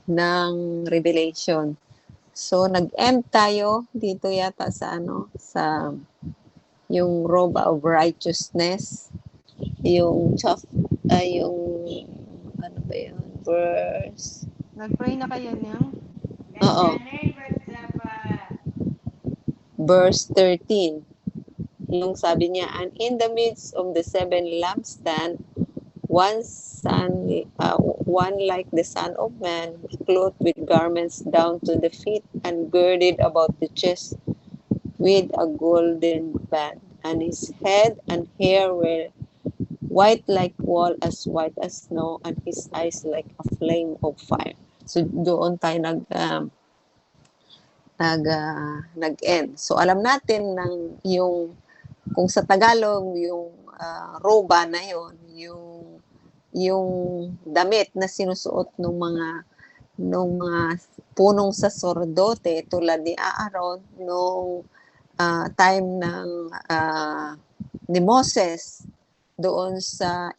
ng Revelation. So, nag-end tayo dito yata sa sa yung robe of righteousness, yung yung ano ba yun, verse. Nag-pray na kayo niyang? Oo. Verse 13. Yung sabi niya, and in the midst of the seven lampstand, one like the Son of Man, clothed with garments down to the feet, and girded about the chest with a golden band, and his head and hair were white like wool, as white as snow, and his eyes like a flame of fire. So doon tayo nag-end. So alam natin yung kung sa Tagalog yung roba na yon, yung damit na sinusuot ng mga punong saserdote tulad ni Aaron nung time ni Moses doon sa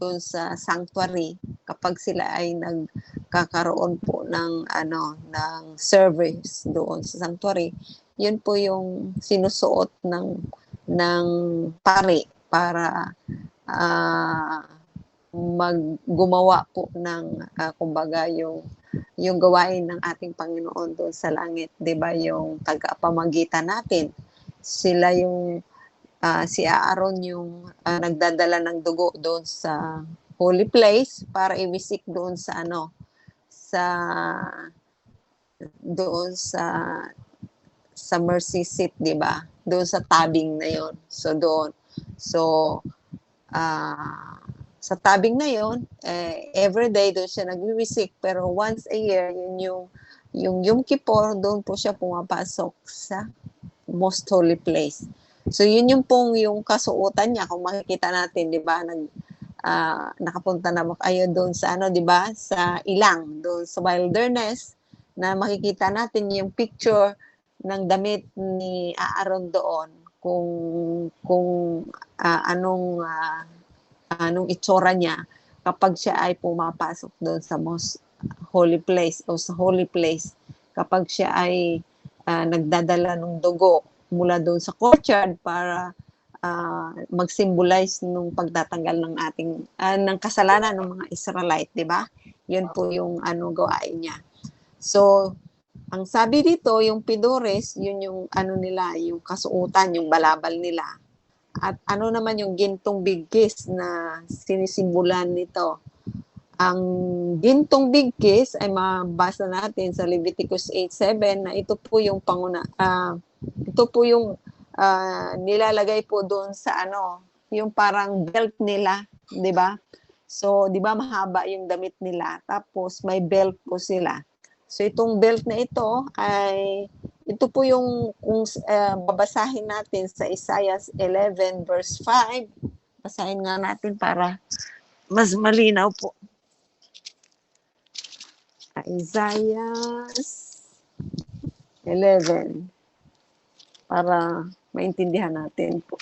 doon sa sanctuary, kapag sila ay nagkakaroon po ng service doon sa sanctuary, yun po yung sinusuot ng pari para gumawa po ng kumbaga yung gawain ng ating Panginoon doon sa langit, 'di ba? Yung tagapamagitan natin. Sila yung si Aaron yung nagdadala ng dugo doon sa holy place para ibisik doon sa doon sa mercy seat, 'di ba? Doon sa tabing na 'yon. So doon. So sa tabing na 'yon, every day doon siya nagwiwisik, pero once a year yun yung Yom Kippur, doon po siya pumapasok sa most holy place. So yun yung pong yung kasuotan niya, kung makikita natin, 'di ba? Nakapunta na kayo doon sa 'di ba? Sa ilang, doon sa wilderness, na makikita natin yung picture ng damit ni Aaron doon, kung anong itsura niya kapag siya ay pumapasok doon sa most holy place o sa holy place, kapag siya ay nagdadala ng dugo mula doon sa courtyard para mag-symbolize nung pagtatanggal ng ating ng kasalanan ng mga Israelite, 'di ba? 'Yun po yung gawain niya. So, ang sabi dito, yung pidores, yun yung nila, yung kasuotan, yung balabal nila. At naman yung gintong bigkis na sinisimbolan nito. Ang gintong bigkis ay mabasa natin sa Leviticus 8:7 na ito po yung ito po yung nilalagay po doon sa yung parang belt nila, 'di ba? So, 'di ba mahaba yung damit nila, tapos may belt po sila. So, itong belt na ito po yung kung babasahin natin sa Isaiah 11 verse 5. Basahin nga natin para mas malinaw po. Isaiah 11 para maintindihan natin po.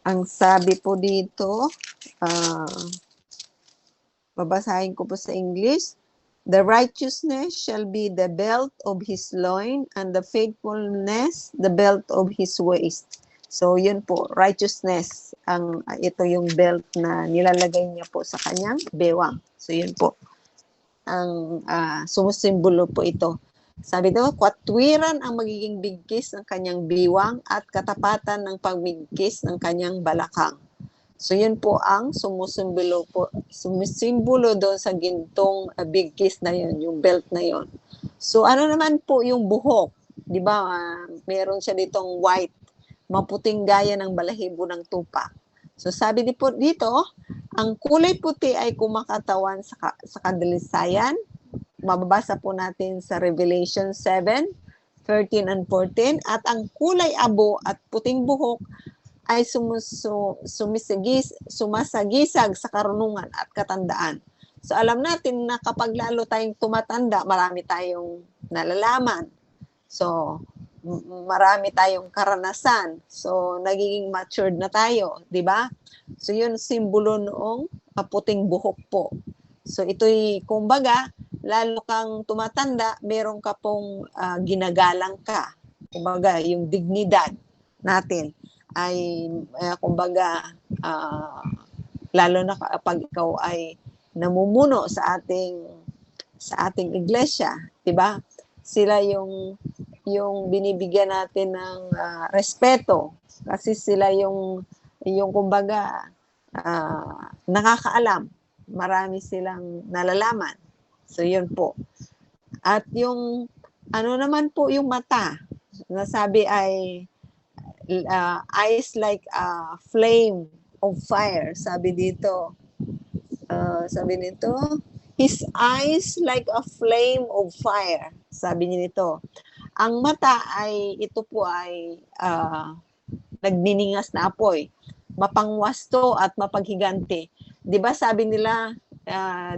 Ang sabi po dito, babasahin ko po sa English. The righteousness shall be the belt of his loin, and the faithfulness the belt of his waist. So, yun po, righteousness. Ito yung belt na nilalagay niya po sa kanyang bewang. So, yun po. Ang sumusimbolo po ito. Sabi daw, katwiran ang magiging bigkis ng kanyang biwang at katapatan ng pagbigkis ng kanyang balakang. So, yun po ang sumusimbolo doon sa gintong bigkis na yun, yung belt na yun. So, naman po yung buhok? Di ba, meron siya ditong white, maputing gaya ng balahibo ng tupa. So, sabi po dito, ang kulay puti ay kumakatawan sa kadalisayan. Mababasa po natin sa Revelation 7:13 and 14. At ang kulay abo at puting buhok ay sumasagisag sa karunungan at katandaan. So, alam natin na kapag lalo tayong tumatanda, marami tayong nalalaman. So, marami tayong karanasan. So, nagiging matured na tayo, di ba? So, yun simbolo noong puting buhok po. So, ito'y, kumbaga, lalo kang tumatanda, meron ka pong ginagalang ka. Kumbaga, yung dignidad natin ay, kumbaga, lalo na kapag ikaw ay namumuno sa ating iglesia, 'di ba? Sila yung binibigyan natin ng respeto kasi sila yung kumbaga nakakaalam. Marami silang nalalaman. So yun po. At yung ano naman po yung mata, nasabi ay eyes like a flame of fire. Sabi dito, sabi nito, his eyes like a flame of fire. Sabi niya nito. Ang mata ay, ito po ay nagniningas na apoy. Mapangwasto at mapaghiganti. 'Di ba sabi nila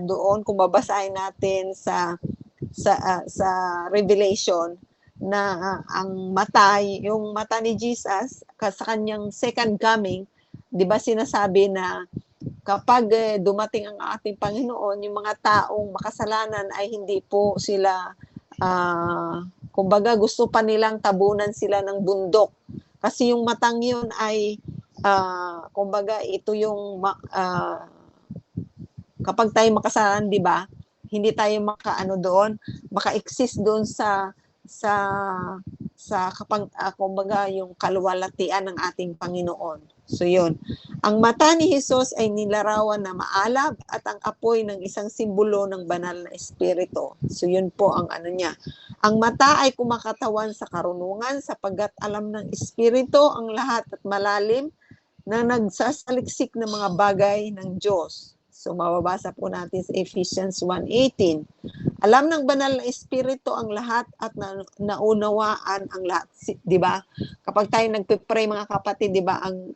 doon kung babasahin natin sa Revelation na ang mata, yung mata ni Jesus sa kanyang second coming, 'di ba sinasabi na kapag dumating ang ating Panginoon, yung mga taong makasalanan ay hindi po sila kumbaga gusto pa nilang tabunan sila ng bundok. Kasi yung matang yun ay kumbaga ito yung kapag tayo makasalanan, 'di ba? Hindi tayo makaano doon, maka-exist doon sa kapag kumbaga yung kaluwalhatian ng ating Panginoon. So yun. Ang mata ni Jesus ay nilarawan na maalab at ang apoy ng isang simbolo ng banal na espiritu. So yun po ang ano niya. Ang mata ay kumakatawan sa karunungan sapagkat alam ng espiritu ang lahat at malalim na nagsasaliksik ng mga bagay ng Diyos. So mababasa po natin sa Ephesians 1:18. Alam ng banal na espiritu ang lahat at naunawaan ang lahat, 'di ba? Kapag tayo nagpe-pray mga kapatid, 'di ba, ang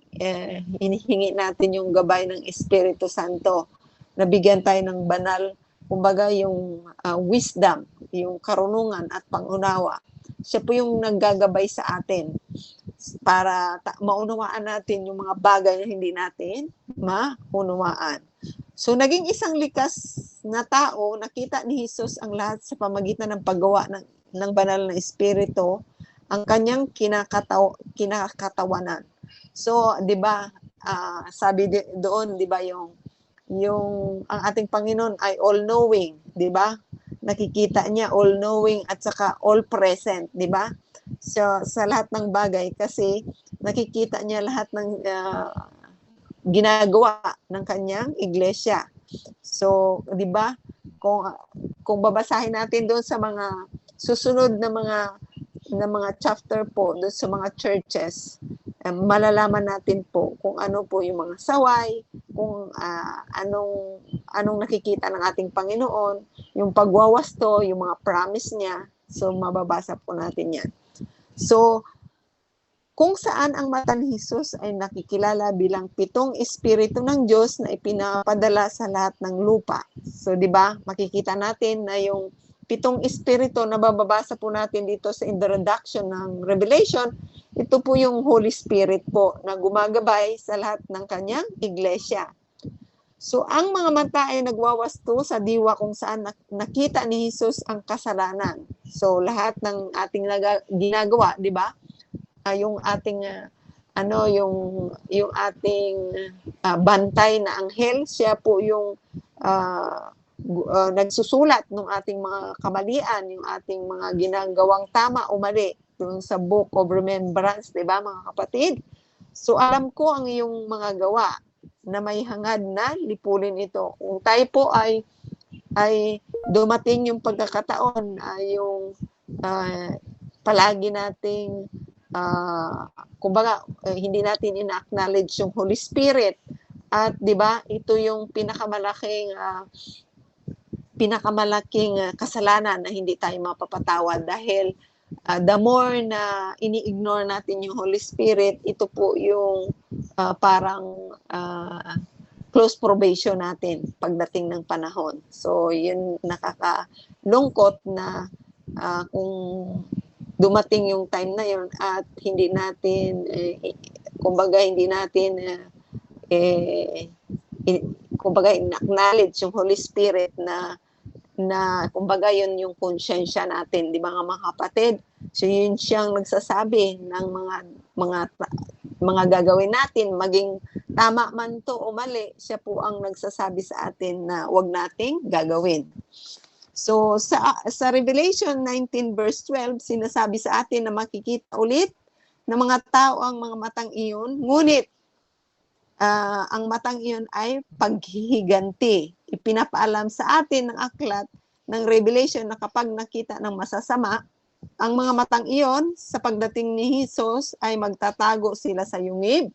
hinihingi natin yung gabay ng Espiritu Santo. Nabigyan tayo ng banal, kumbaga yung wisdom, yung karunungan at pangunawa. Siya po yung naggagabay sa atin para maunawaan natin yung mga bagay na hindi natin maunawaan. So, naging isang likas na tao, nakita ni Jesus ang lahat sa pamagitan ng paggawa ng banal na espiritu, ang kanyang kinakatawanan. So, 'di ba, sabi doon, 'di ba, yung ang ating Panginoon ay all-knowing, 'di ba? Nakikita niya all-knowing at saka all-present, 'di ba? So, sa lahat ng bagay kasi nakikita niya lahat ng ginagawa ng kanyang iglesia. So, 'di ba? Kung babasahin natin doon sa mga susunod na mga chapter po doon sa mga churches, malalaman natin po kung ano po yung mga saway, kung anong nakikita ng ating Panginoon, yung pagwawasto, yung mga promise niya. So, mababasa po natin yan. So, kung saan ang mata ni Jesus ay nakikilala bilang 7 espiritu ng Diyos na ipinapadala sa lahat ng lupa. So, 'di ba? Makikita natin na yung 7 espiritu na bababasa po natin dito sa introduction ng Revelation, ito po yung Holy Spirit po na gumagabay sa lahat ng kanyang iglesia. So, ang mga mata ay nagwawasto sa diwa kung saan nakita ni Jesus ang kasalanan. So, lahat ng ating ginagawa, 'di ba? Yung ating yung ating bantay na anghel, siya po yung nagsusulat ng ating mga kamalian, yung ating mga ginagawang tama o mali dun sa Book of Remembrance, 'di ba mga kapatid? So alam ko ang iyong mga gawa na may hangad na lipunin ito. Kung tayo po ay dumating yung pagkakataon yung palagi nating kumbaga hindi natin ina-acknowledge yung Holy Spirit at 'di ba ito yung pinakamalaking kasalanan na hindi tayo mapapatawad dahil the more na ini-ignore natin yung Holy Spirit, ito po yung parang close probation natin pagdating ng panahon. So yun nakakalungkot na kung dumating yung time na yon at hindi natin kumbaga hindi natin kumbaga acknowledge yung Holy Spirit na kumbaga yun yung konsyensya natin, di ba mga kapatid? So yun siyang nagsasabi ng mga gagawin natin, maging tama man to o mali, siya po ang nagsasabi sa atin na wag nating gagawin. So sa Revelation 19 verse 12, sinasabi sa atin na makikita ulit ng mga tao ang mga matang iyon, ngunit ang matang iyon ay paghihiganti. Ipinapaalam sa atin ng aklat ng Revelation na kapag nakita ng masasama, ang mga matang iyon sa pagdating ni Jesus ay magtatago sila sa yungib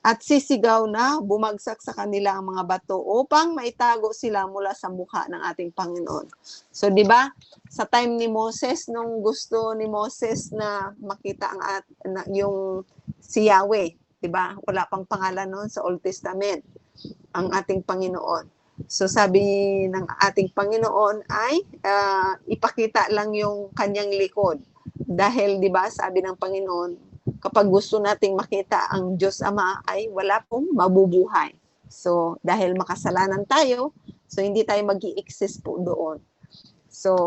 at sisigaw na bumagsak sa kanila ang mga bato upang maitago sila mula sa mukha ng ating Panginoon. So, di ba? Sa time ni Moses, nung gusto ni Moses na makita yung si Yahweh, di ba? Wala pang pangalan noon sa Old Testament, ang ating Panginoon. So sabi ng ating Panginoon ay ipakita lang yung kanyang likod. Dahil 'di ba, sabi ng Panginoon, kapag gusto nating makita ang Diyos Ama ay wala pong mabubuhay. So dahil makasalanan tayo, so hindi tayo magi-exist po doon. So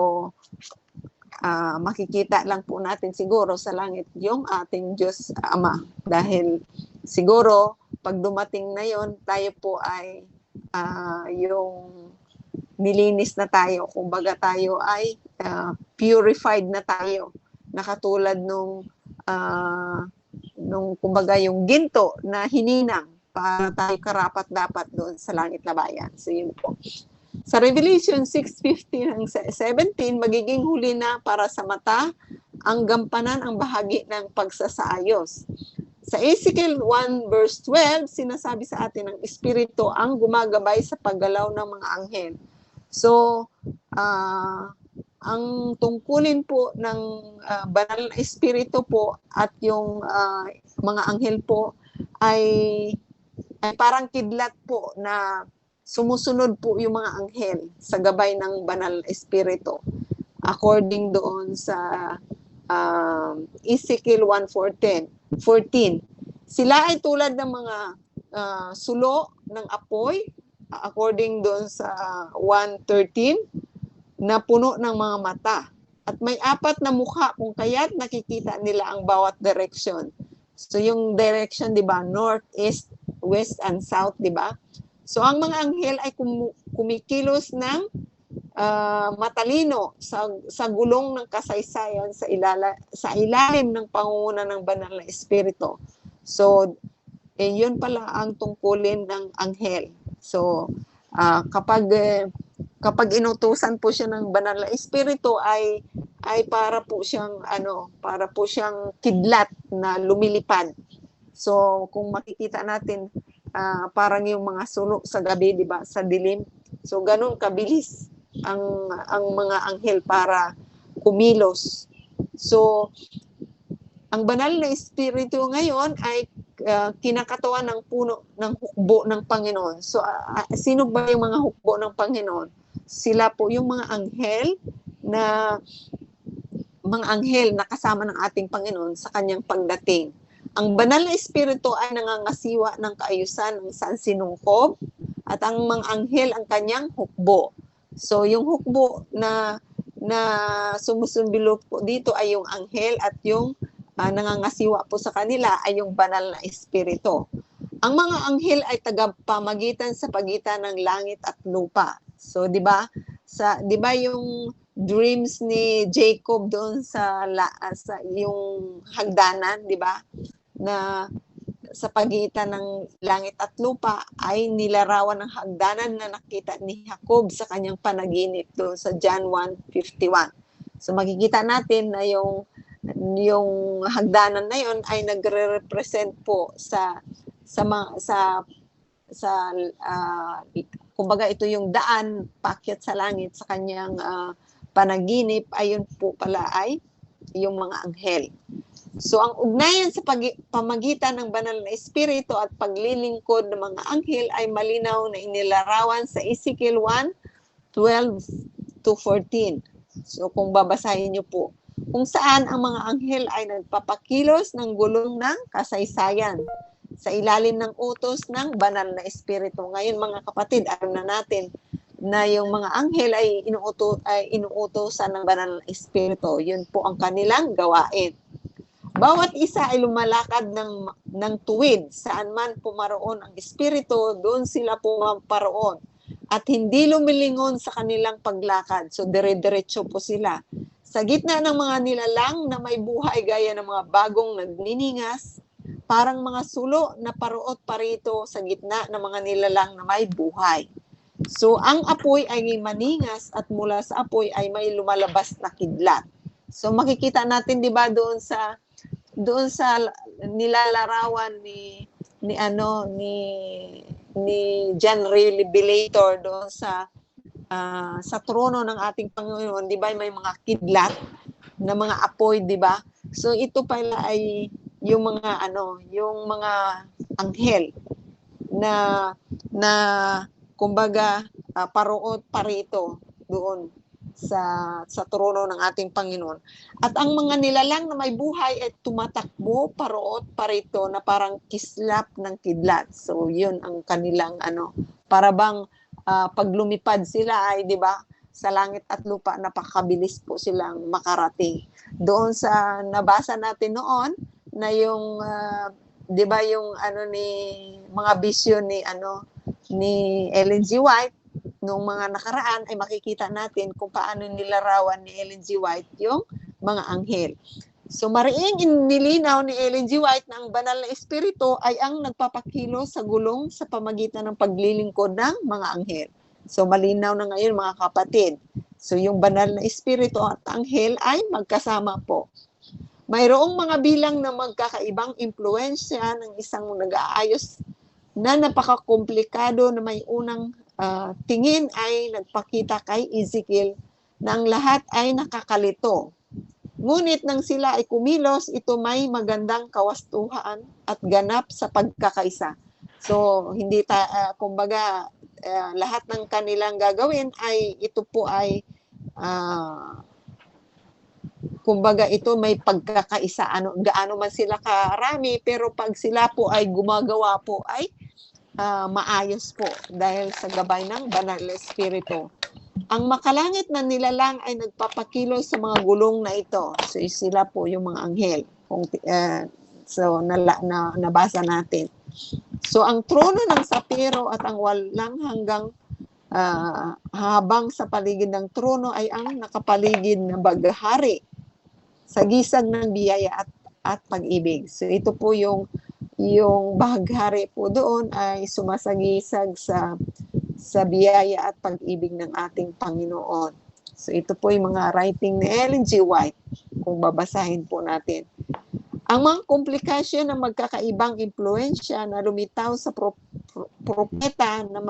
makikita lang po natin siguro sa langit yung ating Diyos Ama. Dahil siguro pag dumating na yon, tayo po ay yung nilinis na tayo, kumbaga tayo ay purified na tayo, nakatulad nung kumbaga yung ginto na hininang para tayo karapat-dapat doon sa langit na bayan. So yun po. Sa Revelation 6:15 hanggang 17, magiging huli na para sa mata ang gampanan ang bahagi ng pagsasaayos. Sa Ezekiel 1 verse 12, sinasabi sa atin ng Espiritu ang gumagabay sa paggalaw ng mga anghel. So, ang tungkulin po ng banal na Espiritu po at yung mga anghel po ay parang kidlat po na sumusunod po yung mga anghel sa gabay ng banal na Espiritu. According doon sa Ezekiel 1:14, sila ay tulad ng mga sulo ng apoy, according doon sa 1:13, na puno ng mga mata. At may 4 na mukha kung kaya't nakikita nila ang bawat direction. So yung direction, di ba, north, east, west, and south, di ba? So ang mga anghel ay kumikilos ng matalino sa gulong ng kasaysayan sa ilalim ng pangunguna ng banal na Espiritu. So, yun pala ang tungkulin ng anghel. So, kapag inutusan po siya ng banal na Espiritu ay para po siyang kidlat na lumilipad. So, kung makikita natin parang yung mga sulo sa gabi, di ba, sa dilim. So, ganun kabilis ang mga anghel para kumilos. So, ang banal na Espiritu ngayon ay kinakatawan ng puno ng hukbo ng Panginoon. So, sino ba yung mga hukbo ng Panginoon? Sila po yung mga anghel na kasama ng ating Panginoon sa kanyang pagdating. Ang banal na Espiritu ay nangangasiwa ng kaayusan ng sansinungkob at ang mga anghel ang kanyang hukbo. So, yung hukbo na sumusumbilo po dito ay yung anghel at yung nangangasiwa po sa kanila ay yung banal na Espiritu. Ang mga anghel ay tagapamagitan sa pagitan ng langit at lupa. So, 'di ba? Di ba yung dreams ni Jacob doon sa yung hagdanan, 'di ba? Na sa pagitan ng langit at lupa ay nilarawan ng hagdanan na nakita ni Jacob sa kanyang panaginip doon sa John 1:51. So makikita natin na yung hagdanan na yon ay nagre-represent po kumbaga ito yung daan paakyat sa langit sa kanyang panaginip, ayun po pala ay yung mga anghel. So ang ugnayan sa pamagitan ng banal na Espiritu at paglilingkod ng mga anghel ay malinaw na inilarawan sa Ezekiel 1:12-14. So kung babasahin niyo po. kung saan ang mga anghel ay nagpapakilos ng gulong ng kasaysayan sa ilalim ng utos ng banal na espiritu. Ngayon mga kapatid, alam na natin na yung mga anghel ay inuutosan ng banal na espiritu. Yun po ang kanilang gawain. Bawat isa ay lumalakad ng tuwid saan man pumaroon ang espiritu, doon sila pumaparoon at hindi lumilingon sa kanilang paglakad. So dire-diretso po sila. Sa gitna ng mga nilalang na may buhay gaya ng mga bagong nagniningas, parang mga sulo na paruot parito sa gitna ng mga nilalang na may buhay. So ang apoy ay maningas at mula sa apoy ay may lumalabas na kidlat. So makikita natin 'di ba doon sa nilalarawan ni John Revelator doon sa trono ng ating Panginoon, 'di ba, may mga kidlat na mga apoy, 'di ba? So ito pala ay yung mga anghel na kumbaga paruot parito doon sa trono ng ating Panginoon. At ang mga nilalang na may buhay ay tumatakbo paruot parito na parang kislap ng kidlat. So yun ang kanilang para bang pag lumipad sila ay 'di ba sa langit at lupa napakabilis po silang makarating. Doon sa nabasa natin noon na yung 'di ba yung ni mga vision ni Ellen G. White nung mga nakaraan ay makikita natin kung paano nilarawan ni Ellen G. White yung mga anghel. So mariing inilinaw ni Ellen G. White na ang banal na espiritu ay ang nagpapakilos sa gulong sa pamagitan ng paglilingkod ng mga anghel. So malinaw na ngayon mga kapatid. So yung banal na espiritu at anghel ay magkasama po. Mayroong mga bilang na magkakaibang impluensya ng isang nag-aayos na napakakomplikado na may unang tingin ay nagpakita kay Ezekiel na ang lahat ay nakakalito. Ngunit nang sila ay kumilos, ito may magandang kawastuhan at ganap sa pagkakaisa. So, hindi kumbaga, lahat ng kanilang gagawin ay ito po ay kumbaga ito may pagkakaisa. Gaano man sila karami, pero pag sila po ay gumagawa po ay maayos po dahil sa gabay ng banal na espiritu. Ang makalangit na nilalang ay nagpapakilos sa mga gulong na ito. So sila po yung mga anghel. So nabasa natin. So ang trono ng sapiro at ang walang hanggang habang sa paligid ng trono ay ang nakapaligid na baghari sa gisag ng biyaya at pag-ibig. So ito po yung baghari po doon ay sumasagisag sa biyaya at pag-ibig ng ating Panginoon. So ito po yung mga writing ni Ellen G. White kung babasahin po natin. Ang mga komplikasyon ng magkakaibang impluensya na lumitaw sa propeta na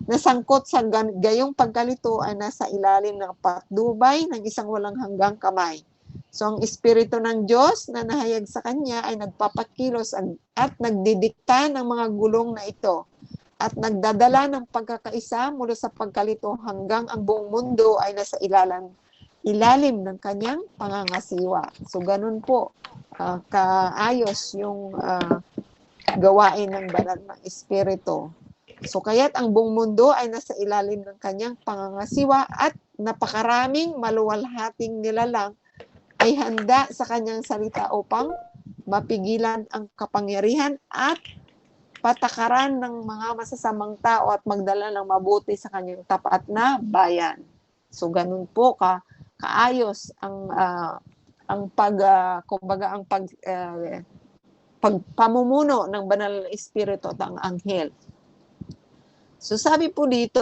nasangkot sa gayong pagkalito ay nasa ilalim ng patnubay ng isang walang hanggang kamay. So ang Espiritu ng Diyos na nahayag sa kanya ay nagpapakilos at nagdidikta ng mga gulong na ito at nagdadala ng pagkakaisa mula sa pagkalito hanggang ang buong mundo ay nasa ilalim ng kanyang pangangasiwa. So ganun po kaayos yung gawain ng banal ng Espiritu. So kaya't ang buong mundo ay nasa ilalim ng kanyang pangangasiwa at napakaraming maluwalhating nilalang ay handa sa kanyang salita upang mapigilan ang kapangyarihan at patakaran ng mga masasamang tao at magdala ng mabuti sa kanyang tapat na bayan. So ganun po kaayos ang pagpamumuno ng banal na espiritu at ang anghel. So sabi po dito,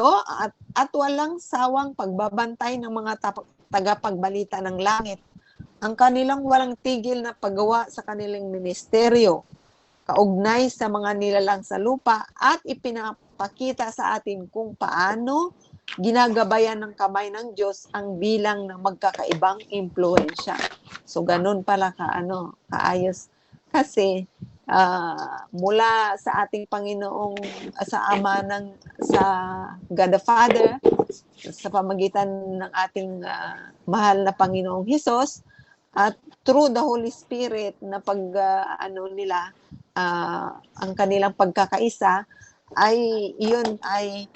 at walang sawang pagbabantay ng mga tagapagbalita ng langit ang kanilang walang tigil na paggawa sa kanilang ministeryo, kaugnay sa mga nilalang sa lupa at ipinapakita sa atin kung paano ginagabayan ng kamay ng Diyos ang bilang ng magkakaibang impluensya. So ganun pala kaayos. Kasi mula sa ating Panginoong sa God the Father sa pamagitan ng ating mahal na Panginoong Hesus at through the Holy Spirit na ang kanilang pagkakaisa ay iyon ay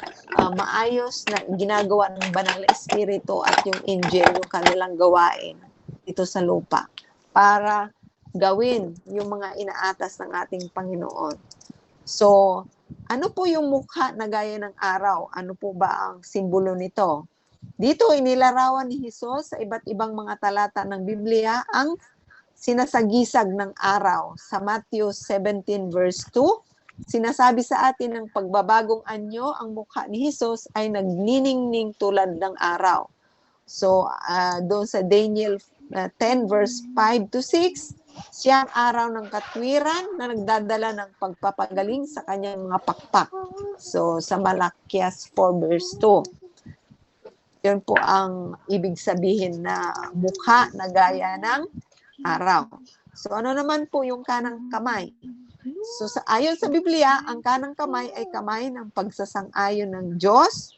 maayos na ginagawa ng banal na espiritu at yung angel yung kanilang gawain dito sa lupa para gawin yung mga inaatas ng ating Panginoon. So, ano po yung mukha na gaya ng araw? Ano po ba ang simbolo nito? Dito inilarawan ni Hesus sa iba't ibang mga talata ng Biblia ang sinasagisag ng araw. Sa Matthew 17 verse 2, sinasabi sa atin ng pagbabagong anyo, ang mukha ni Hesus ay nagniningning tulad ng araw. So, doon sa Daniel 10 verse 5 to 6, siya ang araw ng katwiran na nagdadala ng pagpapagaling sa kanyang mga pakpak. So, sa Malakias 4 verse 2. Yun po ang ibig sabihin na mukha na gaya ng araw. So, ano naman po yung kanang kamay? So, ayon sa Biblia, ang kanang kamay ay kamay ng pagsasang-ayon ng Diyos.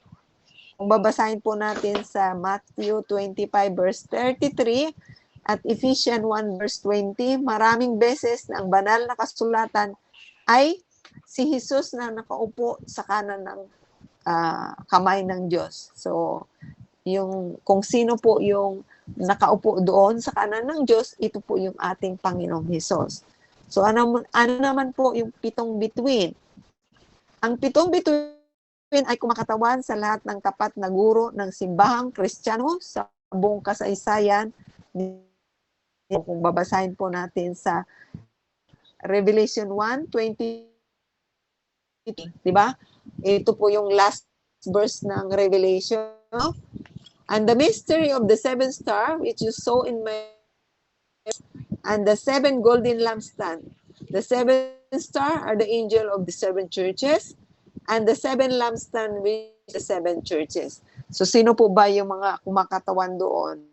Kung babasahin po natin sa Matthew 25 verse 33, at Ephesians 1 verse 20, maraming beses na ang banal na kasulatan ay si Hesus na nakaupo sa kanan ng kamay ng Diyos. So, kung sino po yung nakaupo doon sa kanan ng Diyos, ito po yung ating Panginoong Hesus. So, ano naman po yung pitong bituin? Ang pitong bituin ay kumakatawan sa lahat ng tapat na guro ng simbahang Kristiyano sa buong kasaysayan. Kung babasahin po natin sa Revelation 1:20, di ba? Ito po yung last verse ng Revelation. And the mystery of the seven star which you saw in my and the seven golden lampstand. The seven star are the angel of the seven churches, and the seven lampstand with the seven churches. So sino po ba yung mga kumakatawan doon?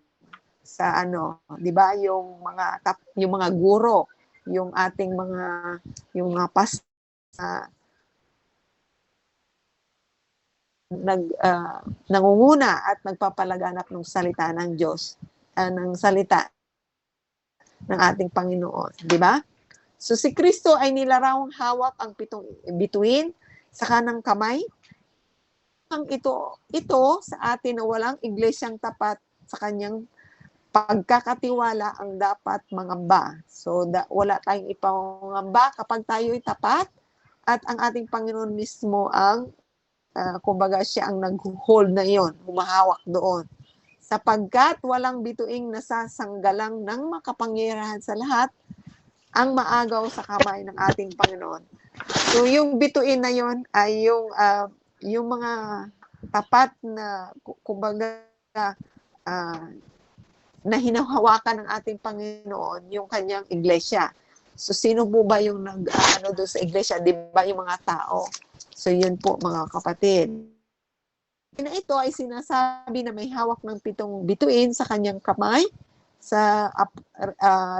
Sa 'di ba, yung mga guro, yung ating yung mga nangunguna at nagpapalaganap ng salita ng Diyos, ng salita ng ating Panginoon, 'di ba? So si Kristo ay nilarawang hawak ang pitong bituin sa kanang kamay. Ang ito sa atin na walang iglesyang tapat sa kanyang pagkakatiwala ang dapat mangamba. So, wala tayong ipangamba kapag tayo'y tapat at ang ating Panginoon mismo ang, kumbaga siya ang nag-hold na iyon, humahawak doon. Sapagkat walang bituing nasasanggalang ng makapangyarihan sa lahat ang maagaw sa kamay ng ating Panginoon. So, yung bituin na yon ay yung mga tapat na, kumbaga, na hinahawakan ng ating Panginoon yung kanyang iglesia. So, sino po ba yung doon sa iglesia? Di ba yung mga tao? So, yun po mga kapatid. Na ito ay sinasabi na may hawak ng pitong bituin sa kanyang kamay. Sa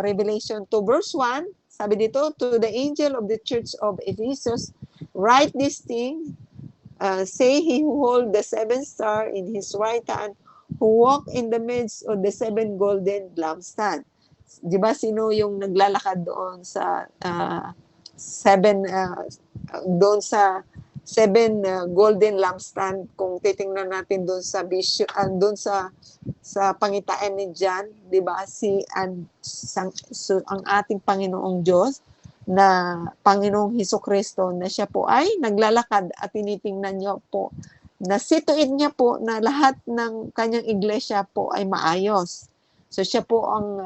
Revelation 2 verse 1, sabi dito, to the angel of the church of Ephesus, write this thing, say he who hold the seven star in his right hand, who walk in the midst of the seven golden lampstand. Di ba sino yung naglalakad doon sa seven golden lampstand? Kung titingnan natin doon sa doon sa pangitain ni John, di ba ang ating Panginoong Diyos na Panginoong Hesukristo na siya po ay naglalakad at tinitingnan niyo po na situin niya po na lahat ng kanyang iglesia po ay maayos. So siya po ang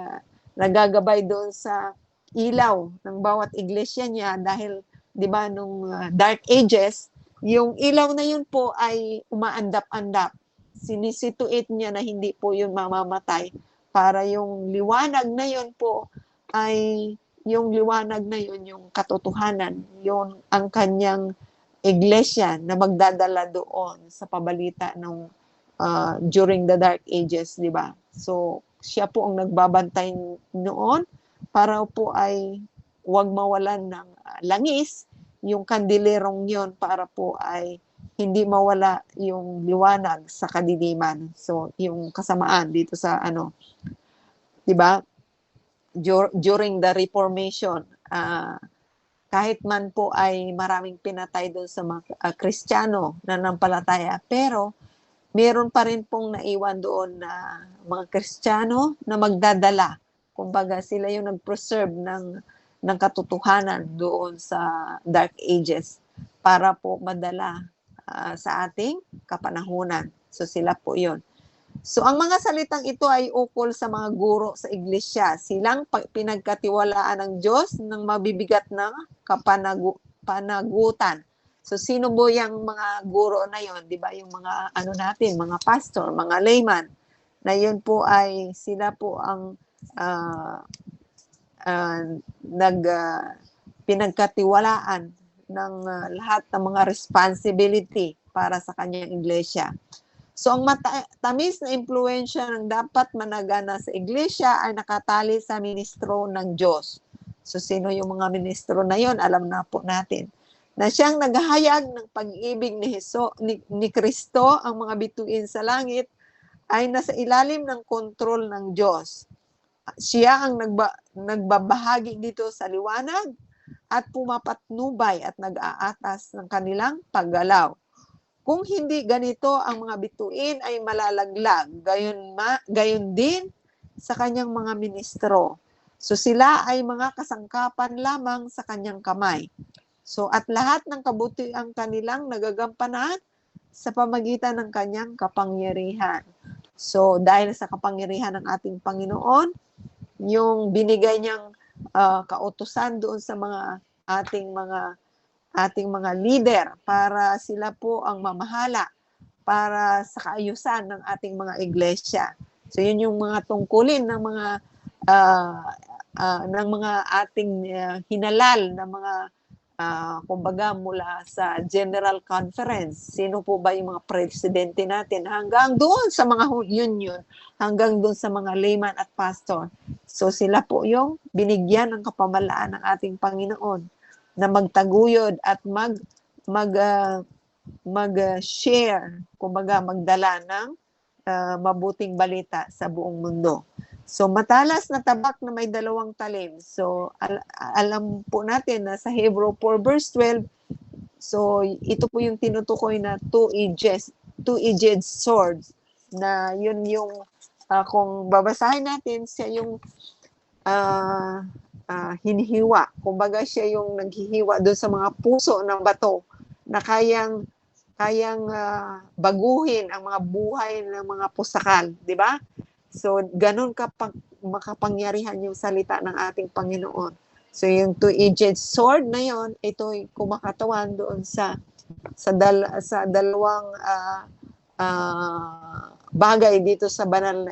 nagagabay doon sa ilaw ng bawat iglesia niya dahil 'di ba nung Dark Ages, yung ilaw na yun po ay umaandap-andap. Sinisituate niya na hindi po yun mamamatay para yung liwanag na yun po ay yung liwanag na yun, yung katotohanan, yun ang kanyang iglesia na magdadala doon sa pabalita ng during the Dark Ages, di ba? So, siya po ang nagbabantay noon para po ay huwag mawalan ng langis yung kandilerong yon para po ay hindi mawala yung liwanag sa kadiliman. So, yung kasamaan dito sa ano, 'di ba? During the Reformation, kahit man po ay maraming pinatay doon sa mga Kristiyano na nampalataya, pero meron pa rin pong naiwan doon na mga Kristiyano na magdadala. Kumbaga sila yung nag-preserve ng katotohanan doon sa Dark Ages para po madala sa ating kapanahunan. So sila po yon. So ang mga salitang ito ay ukol sa mga guro sa iglesia. Silang pinagkatiwalaan ng Diyos ng mabibigat na panagutan. So sino po yung mga guro na yon, 'di ba? Yung mga ano natin, mga pastor, mga layman, na yun po ay sila po ang pinagkatiwalaan ng lahat ng mga responsibility para sa kanyang iglesia. So ang tamis na impluensya ng dapat managana sa iglesia ay nakatali sa ministro ng Diyos. So sino yung mga ministro na yon? Alam na po natin. Na siyang naghahayag ng pag-ibig ni Kristo, ang mga bituin sa langit ay nasa ilalim ng kontrol ng Diyos. Siya ang nagbabahagi dito sa liwanag at pumapatnubay at nag-aatas ng kanilang paggalaw. Kung hindi ganito, ang mga bituin ay malalaglag. Gayon din sa kanyang mga ministro. So sila ay mga kasangkapan lamang sa kanyang kamay. So at lahat ng kabutiang kanilang nagagampanan sa pamagitan ng kanyang kapangyarihan. So dahil sa kapangyarihan ng ating Panginoon, yung binigay niyang kautusan doon sa mga ating mga leader para sila po ang mamahala para sa kaayusan ng ating mga iglesia. So yun yung mga tungkulin ng mga ating hinalal na mga kumbaga mula sa General Conference. Sino po ba yung mga presidente natin? Hanggang doon sa mga union, hanggang doon sa mga layman at pastor. So sila po yung binigyan ng kapamalaan ng ating Panginoon na magtaguyod at mag-share, kumbaga magdala ng mabuting balita sa buong mundo. So matalas na tabak na may dalawang talim. So alam po natin na sa Hebrew 4 verse 12, so ito po yung tinutukoy na two-edged swords, na yun yung kung babasahin natin, siya yung hinihiwa. Kumbaga siya yung naghihiwa doon sa mga puso ng bato na kayang baguhin ang mga buhay ng mga pusakal, di ba? So, ganun makapangyarihan yung salita ng ating Panginoon. So, yung two-edged sword na yon, ito ay kumakatawan doon sa dalawang bagay dito sa banal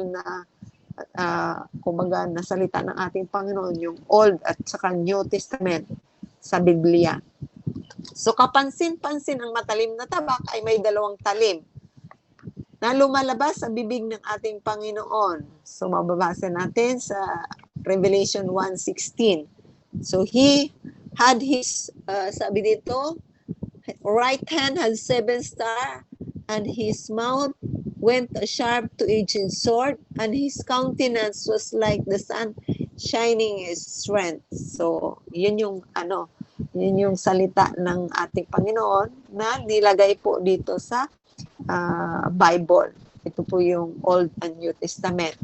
na kumbaga na salita ng ating Panginoon, yung Old at saka New Testament sa Biblia. So, kapansin-pansin ang matalim na tabak ay may dalawang talim na lumalabas sa bibig ng ating Panginoon. So, mababasa natin sa Revelation 1:16. So, he had his, sabi dito, right hand had 7 stars, and his mouth went a sharp two-edged sword, and his countenance was like the sun shining his strength. So, yun yung salita ng ating Panginoon na nilagay po dito sa Bible. Ito po yung Old and New Testament.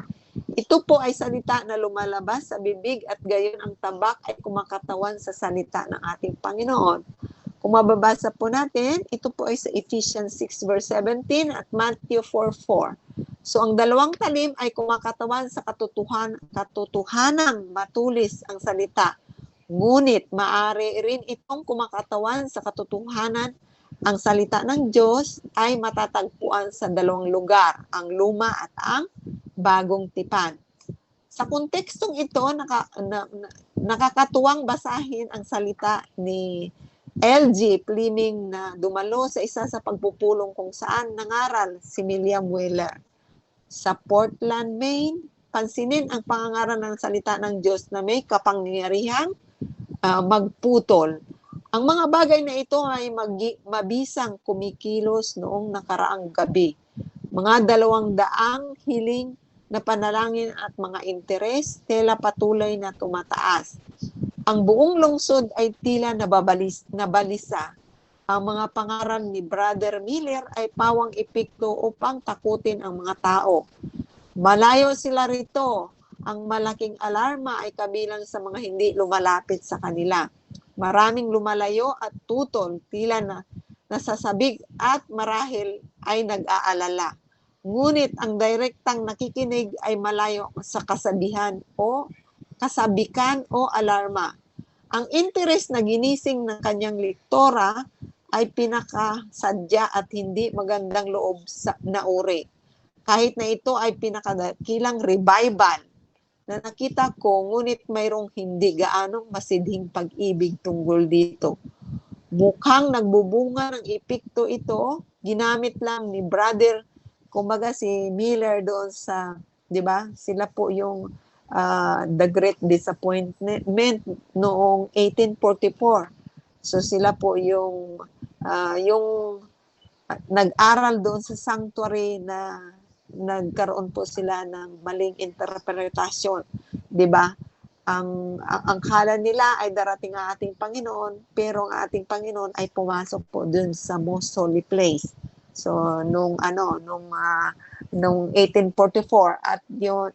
Ito po ay salita na lumalabas sa bibig at gayon ang tabak ay kumakatawan sa salita ng ating Panginoon. Kung mababasa po natin, ito po ay sa Ephesians 6 verse 17 at Matthew 4:4. So ang dalawang talim ay kumakatawan sa katotohanang matulis ang salita. Ngunit maaari rin itong kumakatawan sa katotohanan ang salita ng Diyos ay matatagpuan sa dalawang lugar, ang luma at ang bagong tipan. Sa kontekstong ito, nakakatuwang basahin ang salita ni L.G. Fleming na dumalo sa isa sa pagpupulong kung saan nangaral si William Wheeler. Sa Portland, Maine, pansinin ang pangangaral ng salita ng Diyos na may kapangyarihang magputol. Ang mga bagay na ito ay mabisang kumikilos noong nakaraang gabi. Mga 200 hiling na panalangin at mga interes, tela patuloy na tumataas. Ang buong lungsod ay tila nabalisa. Ang mga pangaral ni Brother Miller ay pawang epekto upang takutin ang mga tao. Malayo sila rito. Ang malaking alarma ay kabilang sa mga hindi lumalapit sa kanila. Maraming lumalayo at tutol, tila na nasasabik at marahil ay nag-aalala. Ngunit ang direktang nakikinig ay malayo sa kasabihan o kasabikan o alarma. Ang interes na ginising ng kanyang lektora ay pinakasadya at hindi magandang loob na uri. Kahit na ito ay pinakadakilang revival na nakita ko, ngunit mayroong hindi gaanong masidhing pag-ibig tungkol dito. Mukhang nagbubunga ng epekto ito, ginamit lang ni Brother, kumbaga si Miller doon sa, di ba, sila po yung The Great Disappointment noong 1844. So sila po yung nag-aral doon sa sanctuary na nagkaroon po sila ng maling interpretasyon, 'di ba? Ang kala nila ay darating ang ating Panginoon, pero ang ating Panginoon ay pumasok po doon sa most holy place. So nung 1844 at yun,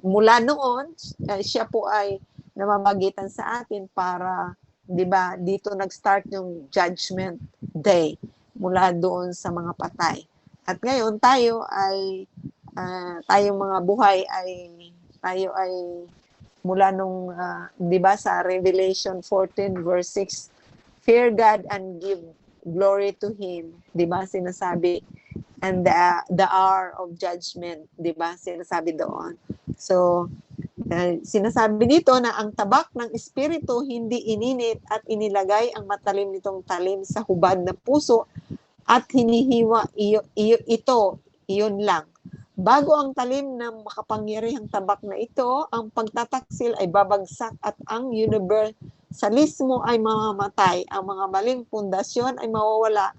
mula noon siya po ay namamagitan sa atin para, 'di ba, dito nag-start yung Judgment Day mula doon sa mga patay. At ngayon tayo ay tayong mga buhay ay tayo ay mula nung 'di ba sa Revelation 14 verse 6, fear God and give glory to him, 'di ba, sinasabi, and the hour of judgment, 'di ba, sinasabi doon. So sinasabi dito na ang tabak ng espiritu hindi ininit at inilagay ang matalim nitong talim sa hubad na puso at hinihiwa iyon lang. Bago ang talim ng makapangyarihang tabak na ito, ang pagtataksil ay babagsak at ang universalismo ay mamamatay. Ang mga maling pundasyon ay mawawala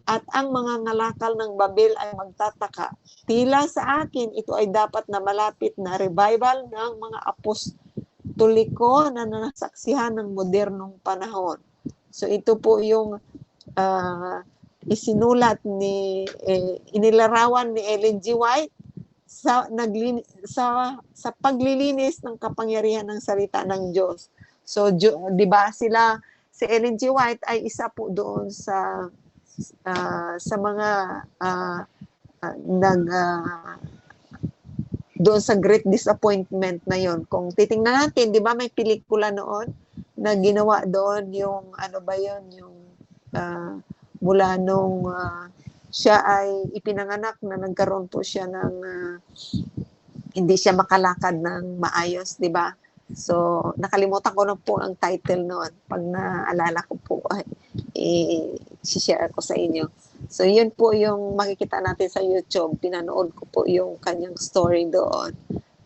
at ang mga ngalakal ng Babel ay magtataka. Tila sa akin, ito ay dapat na malapit na revival ng mga apostoliko na nasaksihan ng modernong panahon. So ito po yung isinulat inilarawan ni Ellen G. White sa paglilinis ng kapangyarihan ng salita ng Diyos. So 'di ba sila, si Ellen G. White ay isa po doon sa mga doon sa Great Disappointment na yon. Kung titingnan natin, 'di ba may pelikula noon na ginawa doon, yung ano ba yon, yung mula nung siya ay ipinanganak na nagkaroon po siya ng hindi siya makalakad ng maayos, 'di ba? So nakalimutan ko na po ang title noon. Pag naalala ko po ay i-share ko sa inyo. So yun po yung makikita natin sa YouTube. Pinanood ko po yung kanyang story doon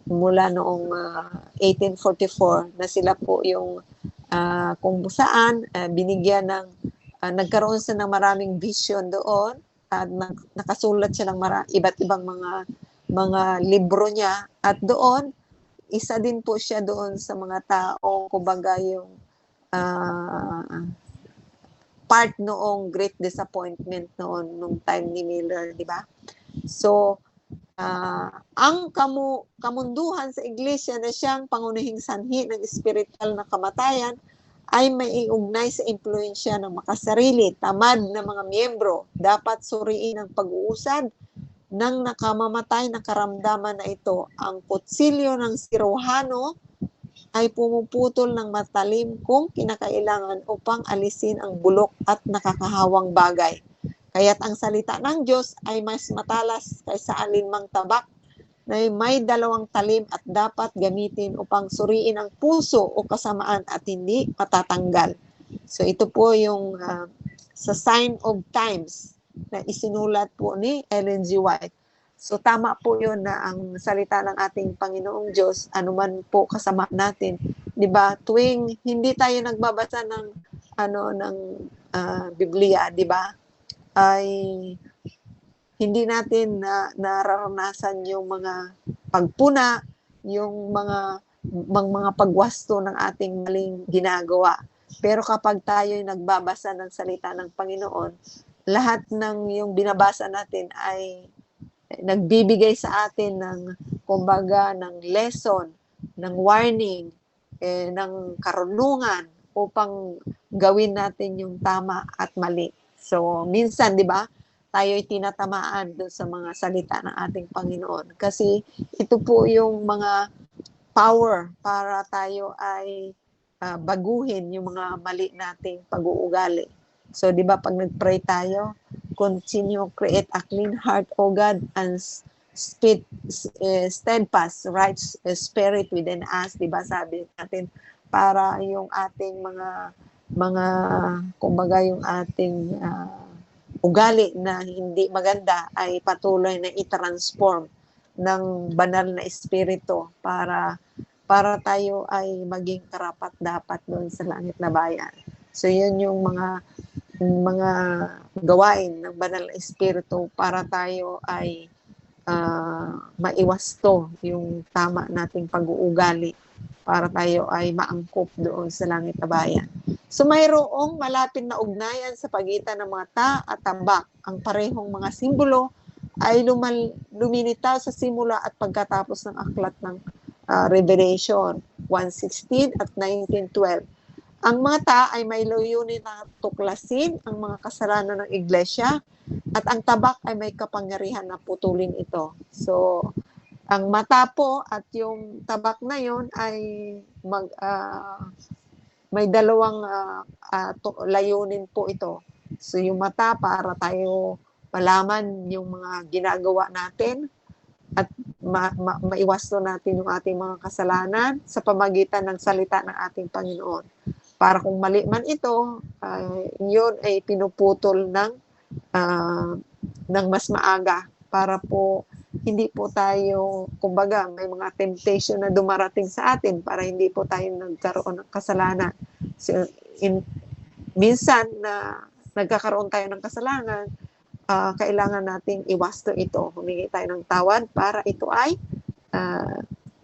mula noong 1844 na sila po yung kung saan binigyan ng nagkaroon siya ng maraming vision doon at nakasulat siya ng iba't ibang mga libro niya, at doon isa din po siya doon sa mga tao, kumbaga yung part noong Great Disappointment noon, nung time ni Miller, di ba? So, ang kamunduhan sa iglesia na siyang pangunahing sanhi ng spiritual na kamatayan ay may iugnay sa impluensya ng makasarili, tamad na mga miyembro. Dapat suriin ang pag-uusad ng nakamamatay na karamdaman na ito. Ang kutsilyo ng siruhano ay pumuputol ng matalim kung kinakailangan upang alisin ang bulok at nakakahawang bagay. Kaya't ang salita ng Diyos ay mas matalas kaysa alinmang tabak na may 2 talim at dapat gamitin upang suriin ang puso o kasamaan at hindi matatanggal. So ito po yung sa Sign of Times na isinulat po ni Ellen G. White. So tama po yun na ang salita ng ating Panginoong Diyos, anuman po kasama natin, 'di ba? Tuwing hindi tayo nagbabasa ng ng Biblia, di ba? Ay hindi natin nararanasan yung mga pagpuna, yung mga pagwasto ng ating maling ginagawa. Pero kapag tayo ay nagbabasa ng salita ng Panginoon, lahat ng yung binabasa natin ay nagbibigay sa atin ng kumbaga ng lesson, ng warning, ng karunungan upang gawin natin yung tama at mali. So, minsan, di ba, tayo ay tinatamaan doon sa mga salita ng ating Panginoon. Kasi ito po yung mga power para tayo ay baguhin yung mga mali nating pag-uugali. So, di ba, pag nag-pray tayo, continue, create a clean heart, O God, and steadfast, right spirit within us, di ba, sabi natin, para yung ating mga kumbaga yung ating ugali na hindi maganda ay patuloy na i-transform ng banal na espiritu para tayo ay maging karapat-dapat doon sa langit na bayan. So yun yung mga gawain ng banal na espiritu para tayo ay maiwasto yung tama nating pag-uugali para tayo ay maangkop doon sa langit na bayan. So mayroong malapit na ugnayan sa pagitan ng mata at tabak. Ang parehong mga simbolo ay lumilitaw sa simula at pagkatapos ng aklat ng Revelation 1:16 at 19:12. Ang mata ay may layunin na tuklasin ang mga kasalanan ng iglesia at ang tabak ay may kapangyarihan na putulin ito. So, ang mata po at yung tabak na yon ay may dalawang layunin po ito. So, yung mata para tayo malaman yung mga ginagawa natin at maiwasto natin yung ating mga kasalanan sa pamagitan ng salita ng ating Panginoon. Para kung mali man ito, yun ay pinuputol ng mas maaga para po hindi po tayo, kumbaga, may mga temptation na dumarating sa atin para hindi po tayo nagkaroon ng kasalanan. So, minsan na nagkakaroon tayo ng kasalanan, kailangan nating iwasto ito. Humingi tayo ng tawad para ito ay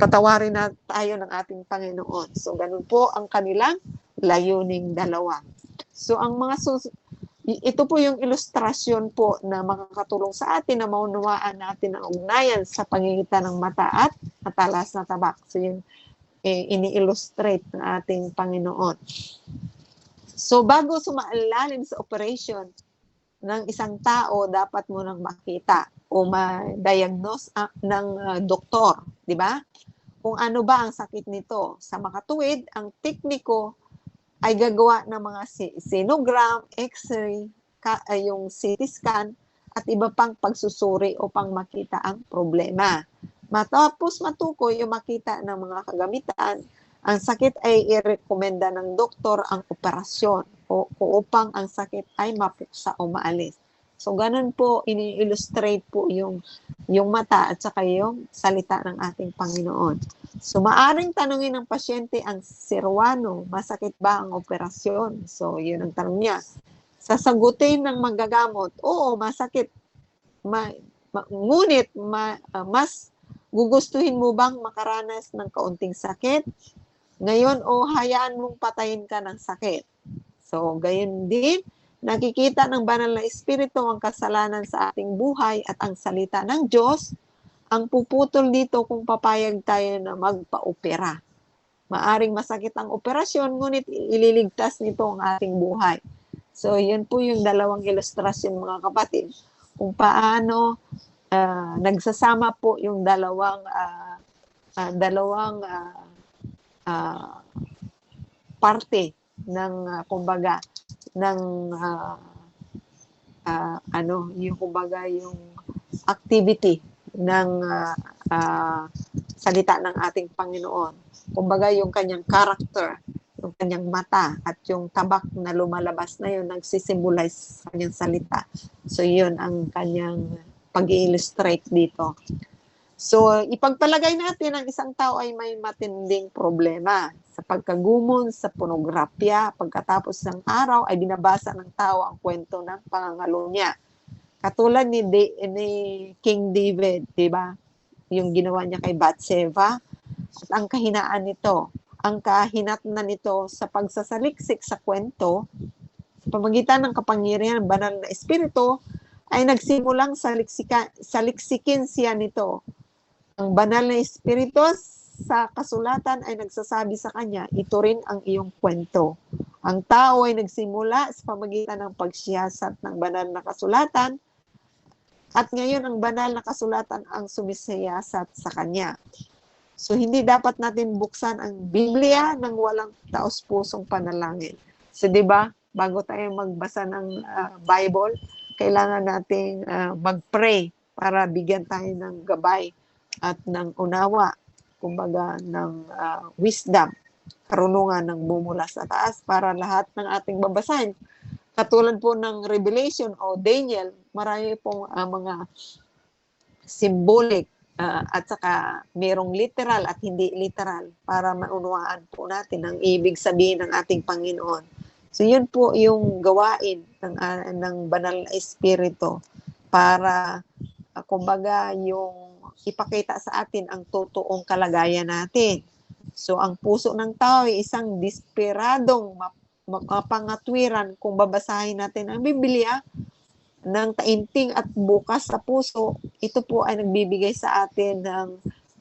patawarin na tayo ng ating Panginoon. So, ganun po ang kanilang layuning dalawa. So, ito po yung ilustrasyon po na makakatulong sa atin na maunawaan natin ang ugnayan sa pangigitan ng mata at matalas na tabak. So, yun ini-illustrate ng ating Panginoon. So, bago sumailalim sa operation ng isang tao, dapat mo nang makita o ma-diagnose ng doktor, di ba? Kung ano ba ang sakit nito. Sa makatuwid, ang tekniko ay gagawa ng mga sinogram, x-ray, yung CT scan, at iba pang pagsusuri upang makita ang problema. Matapos matukoy yung makita ng mga kagamitan, ang sakit ay irekomenda ng doktor ang operasyon upang ang sakit ay mapuksa o maalis. So, ganun po, ini-illustrate po yung mata at saka yung salita ng ating Panginoon. So, maaring tanungin ng pasyente ang sirwano, masakit ba ang operasyon? So, yun ang tanong niya. Sasagutin ng manggagamot, oo, masakit. Ngunit, mas gugustuhin mo bang makaranas ng kaunting sakit? Ngayon, o hayaan mong patayin ka ng sakit. So, gayon din, nakikita ng banal na espiritu ang kasalanan sa ating buhay at ang salita ng Diyos ang puputol dito kung papayag tayo na magpa-opera. Maaring masakit ang operasyon, ngunit ililigtas nito ang ating buhay. So, yun po yung dalawang ilustrasyon, mga kapatid, kung paano nagsasama po yung dalawang parte ng kumbaga ng yung kumbaga yung activity ng salita ng ating Panginoon. Kumbaga yung kanyang character, yung kanyang mata at yung tabak na lumalabas na yun nagsisimbolize sa kanyang salita. So yun ang kanyang pag-illustrate dito. So, ipagpalagay natin ang isang tao ay may matinding problema sa pagkagumon sa pornografya. Pagkatapos ng araw ay binabasa ng tao ang kwento ng pangangalo niya. Katulad ni King David, di ba? Yung ginawa niya kay Bathsheba. At ang kahinaan nito, ang kahinatnan nito sa pagsasaliksik sa kwento, sa pamagitan ng kapangyarihan ng banal na espiritu, ay nagsimulang saliksikin siya nito. Ang banal na espiritu sa kasulatan ay nagsasabi sa kanya, ito rin ang iyong kwento. Ang tao ay nagsimula sa pamagitan ng pagsiyasat ng banal na kasulatan at ngayon ang banal na kasulatan ang sumisiyasat sa kanya. So hindi dapat natin buksan ang Biblia nang walang taos-pusong panalangin. So 'di ba, bago tayo magbasa ng Bible, kailangan nating mag-pray para bigyan tayo ng gabay at ng unawa, kumbaga ng wisdom, karunungan ng bumula sa taas para lahat ng ating babasahin. Katulad po ng Revelation o Daniel, marami pong mga symbolic at saka merong literal at hindi literal para maunawaan po natin ang ibig sabihin ng ating Panginoon. So yun po yung gawain ng banal na espiritu para kumbaga yung ipakita sa atin ang totoong kalagayan natin. So ang puso ng tao ay isang desperadong mapangatwiran kung babasahin natin ang Biblia ng taimting at bukas sa puso. Ito po ay nagbibigay sa atin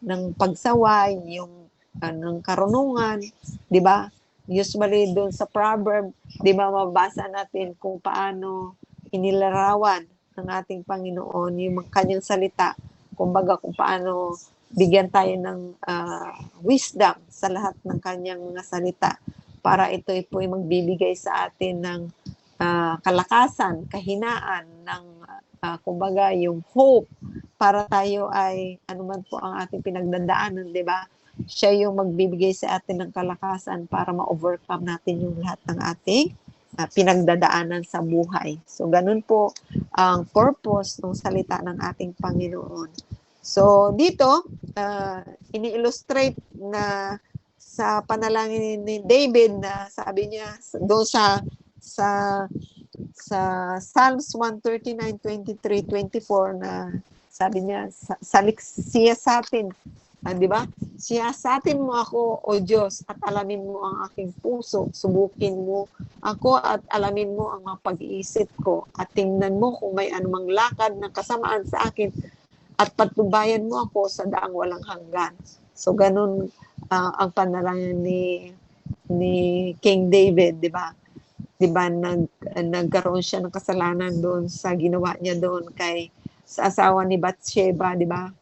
ng pagsaway, yung ng karunungan, di ba? Usually doon sa proverb, di ba, mabasa natin kung paano inilarawan ng ating Panginoon yung kanyang salita, kumbaga kung paano bigyan tayo ng wisdom sa lahat ng kanyang mga salita para ito po ay magbibigay sa atin ng kalakasan, kahinaan, ng kumbaga yung hope para tayo ay anuman po ang ating pinagdadaanan, di ba? Siya yung magbibigay sa atin ng kalakasan para ma-overcome natin yung lahat ng ating pinagdadaanan sa buhay. So, ganun po ang purpose ng salita ng ating Panginoon. So, dito, ini-illustrate na sa panalangin ni David na sabi niya doon sa Psalms 139, 23, 24 na sabi niya, siya sa atin, di ba? Siyasatin mo ako, O Diyos, at alamin mo ang aking puso. Subukin mo ako at alamin mo ang mga pag-iisip ko. At tingnan mo kung may anumang lakad na kasamaan sa akin at patnubayan mo ako sa daang walang hanggan. So, ganun ang panalangin ni King David, di ba? Di ba, nagkaroon siya ng kasalanan doon sa ginawa niya doon sa asawa ni Bathsheba, di ba?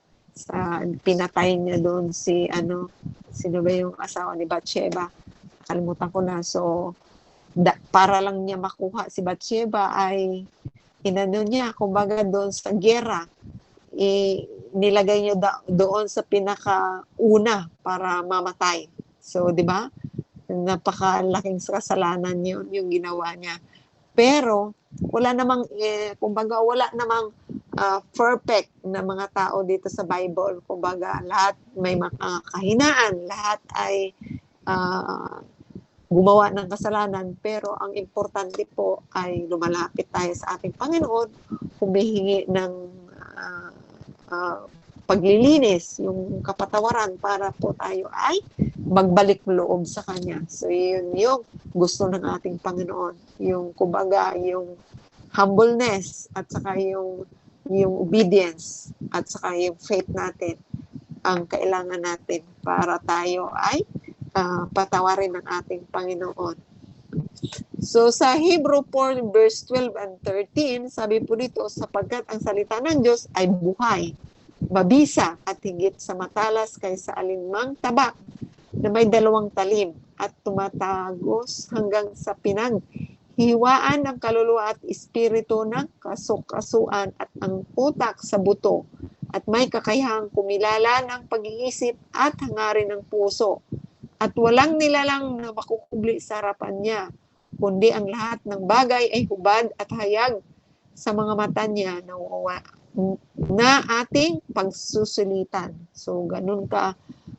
Pinatay niya doon sino ba yung asawa ni Bathsheba? Kalimutan ko na. So, para lang niya makuha si Bathsheba ay inano niya, kumbaga doon sa gera, nilagay niya doon sa pinakauna para mamatay. So, di ba? Napakalaking kasalanan yun, yung ginawa niya. Pero, wala namang, kumbaga, wala namang perfect na mga tao dito sa Bible. Kumbaga, lahat may mga kahinaan, lahat ay gumawa ng kasalanan. Pero, ang importante po ay lumalapit tayo sa ating Panginoon, humihingi ng paglilinis, yung kapatawaran para po tayo ay magbalik loob sa Kanya. So, yun yung gusto ng ating Panginoon. Yung, kumbaga, yung humbleness at saka yung obedience at saka yung faith natin ang kailangan natin para tayo ay patawarin ng ating Panginoon. So, sa Hebrew 4 verse 12 and 13, sabi po dito, sapagkat ang salita ng Diyos ay buhay, mabisa at higit sa matalas kaysa alinmang tabak na may dalawang talim at tumatagos hanggang sa pinaghiwaan ng kaluluwa at espiritu ng kasukasuan at ang utak sa buto at may kakayahang kumilala ng pag-iisip at hangarin ng puso at walang nilalang na makukubli sa harapan niya, kundi ang lahat ng bagay ay hubad at hayag sa mga mata niya na ating pagsusulitan. So, ganun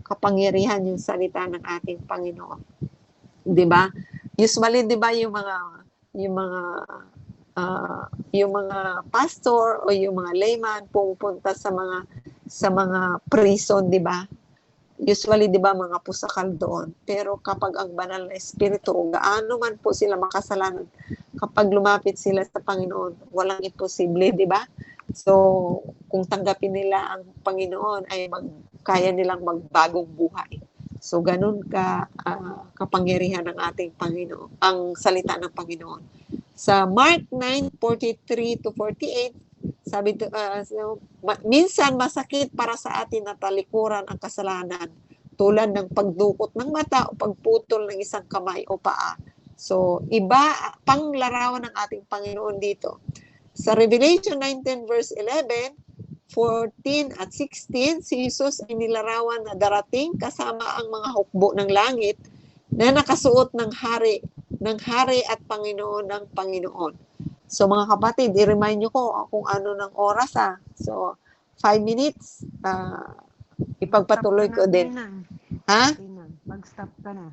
kapangyarihan yung salita ng ating Panginoon. 'Di ba? Usually, 'di ba, yung mga yung mga pastor o yung mga layman pupunta sa mga prison, 'di ba? Usually, 'di ba, mga pusakal doon. Pero kapag ang banal na espiritu, gaano man po sila makasalanan, kapag lumapit sila sa Panginoon, walang imposible, 'di ba? So, kung tanggapin nila ang Panginoon, ay kaya nilang magbagong buhay. So, ganun kapangyarihan ng ating Panginoon, ang salita ng Panginoon. Sa Mark 9:43 to 48, sabi minsan masakit para sa atin na talikuran ang kasalanan, tulad ng pagdukot ng mata o pagputol ng isang kamay o paa. So, iba pang larawan ng ating Panginoon dito. Sa Revelation 19 verse 11, 14 at 16, si Jesus ay nilarawan na darating kasama ang mga hukbo ng langit na nakasuot ng hari at Panginoon ng Panginoon. So mga kapatid, i-remind nyo ko kung ano ng oras. So 5 minutes, ipagpatuloy ko din. Ha? Mag-stop ka na.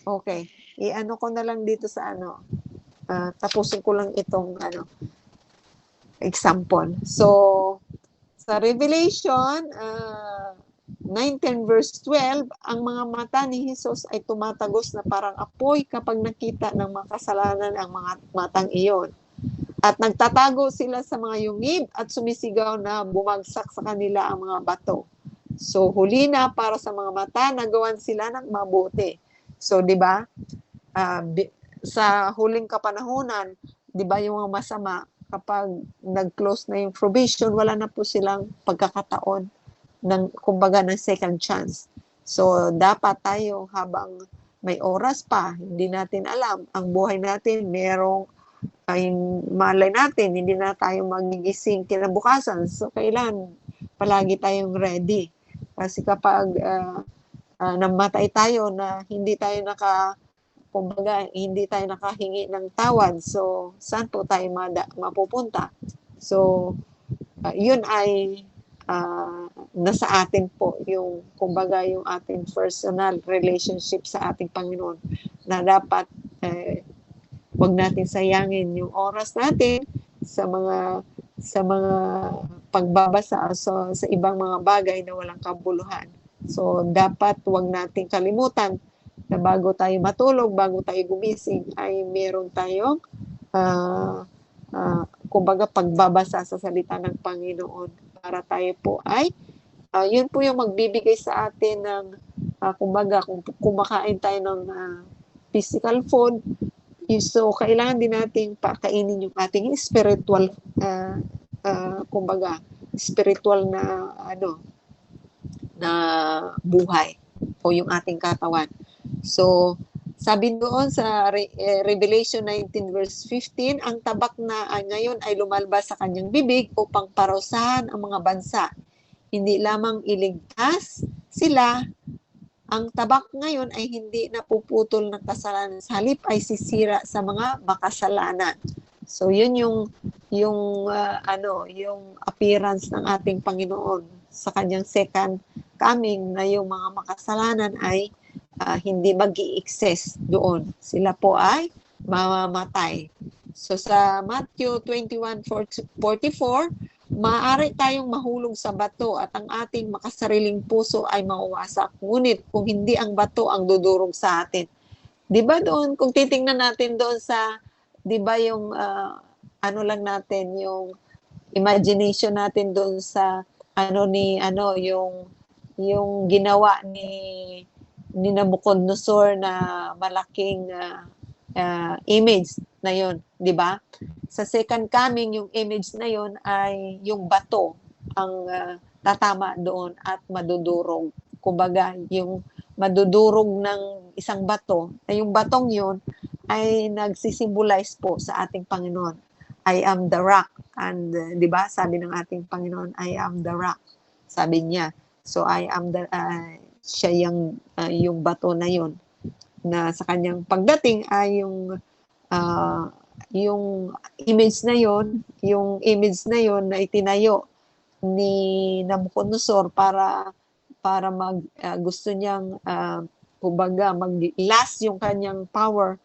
Okay. I-ano ko na lang dito sa tapusin ko lang itong example. So, sa Revelation 19 verse 12, ang mga mata ni Jesus ay tumatagos na parang apoy kapag nakita ng makasalanan ang mga matang iyon. At nagtatago sila sa mga yungib at sumisigaw na bumagsak sa kanila ang mga bato. So, huli na para sa mga mata, nagawan sila ng mabuti. So, di ba? Sa huling kapanahunan, di ba yung mga masama, kapag nag-close na yung probation, wala na po silang pagkakataon kumbaga ng second chance. So, dapat tayo habang may oras pa, hindi natin alam, ang buhay natin, malay natin, hindi na tayo magigising kinabukasan. So, kailan palagi tayong ready. Kasi kapag namatay tayo na hindi tayo nakahingi ng tawad, so saan po tayo mapupunta? So, yun ay nasa atin po yung ating personal relationship sa ating Panginoon, na dapat wag natin sayangin yung oras natin sa mga pagbabasa sa ibang mga bagay na walang kabuluhan. So dapat wag nating kalimutan na bago tayo matulog, bago tayo gumising, ay meron tayong pagbabasa sa salita ng Panginoon, para tayo po ay yun po yung magbibigay sa atin ng kung kumakain tayo ng physical food, so kailangan din nating pakainin yung ating spiritual spiritual na buhay o yung ating katawan. So, sabi doon sa Revelation 19 verse 15, ang tabak na ngayon ay lumalabas sa kanyang bibig upang parusahan ang mga bansa. Hindi lamang iligtas sila, ang tabak ngayon ay hindi napuputol ng kasalanan. Sa halip ay sisira sa mga makasalanan. So, yun yung appearance ng ating Panginoon sa kanyang second coming, na yung mga makasalanan ay hindi mag-i-excess doon. Sila po ay mamamatay. So sa Matthew 21:44, maaari tayong mahulog sa bato at ang ating makasariling puso ay mawawasak. Ngunit kung hindi ang bato ang dudurog sa atin. 'Di ba doon, kung titingnan natin doon sa, 'di ba yung lang natin, yung imagination natin doon sa yung ginawa ni Nabucodonosor na malaking image na yon, 'di ba? Sa second coming, yung image na yon ay yung bato ang tatama doon at madudurog. Kumbaga, yung madudurog ng isang bato, ay yung batong yon ay nagsisimbolize po sa ating Panginoon. I am the rock. And 'di ba? Sabi ng ating Panginoon, I am the rock. Sabi niya. So I am siya yung bato na yon, na sa kanyang pagdating ay yung image na yon na itinayo ni Nabucodonosor para gusto niyang kumbaga mag-last yung kanyang power,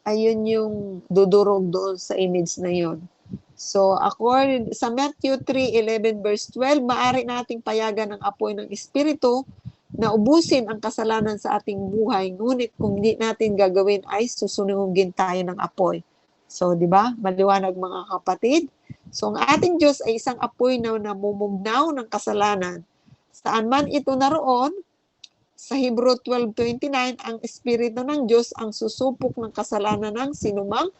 ayun yung dudurog doon sa image na yon. So, according sa Matthew 3:11 verse 12, maaari nating payagan ng apoy ng Espiritu na ubusin ang kasalanan sa ating buhay, ngunit kung hindi natin gagawin ay susunugin tayo ng apoy. So, di ba? Maliwanag mga kapatid. So, ang ating Diyos ay isang apoy na namumugnaw ng kasalanan. Saan man ito naroon, sa Hebrew 12:29, ang Espiritu ng Diyos ang susupok ng kasalanan ng sinumang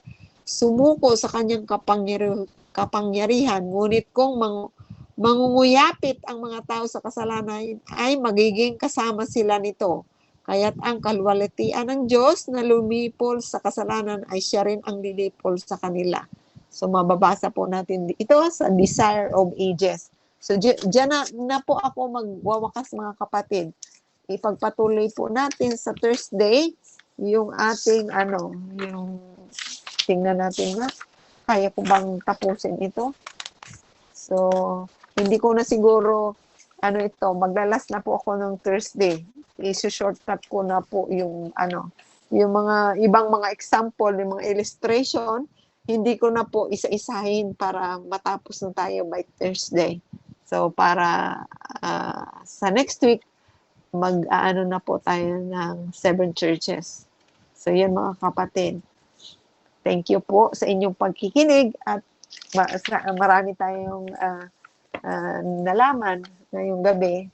sumuko sa kanyang kapangyarihan. Ngunit kung mangunguyapit ang mga tao sa kasalanan, ay magiging kasama sila nito. Kaya't ang kaluwalhatian ng Diyos na lumipol sa kasalanan ay siya rin ang lilipol sa kanila. So mababasa po natin ito sa Desire of Ages. So diyan na po ako magwawakas mga kapatid. Ipagpatuloy po natin sa Thursday yung ating yung tingnan natin na kaya ko bang tapusin ito. So, hindi ko na siguro maglalas na po ako ng Thursday. I-shortcut ko na po yung yung mga ibang mga example, yung mga illustration, hindi ko na po isa-isahin para matapos na tayo by Thursday. So, para sa next week, na po tayo ng 7 churches. So, yan mga kapatid. Thank you po sa inyong pagkikinig at marami tayong nalaman ngayong gabi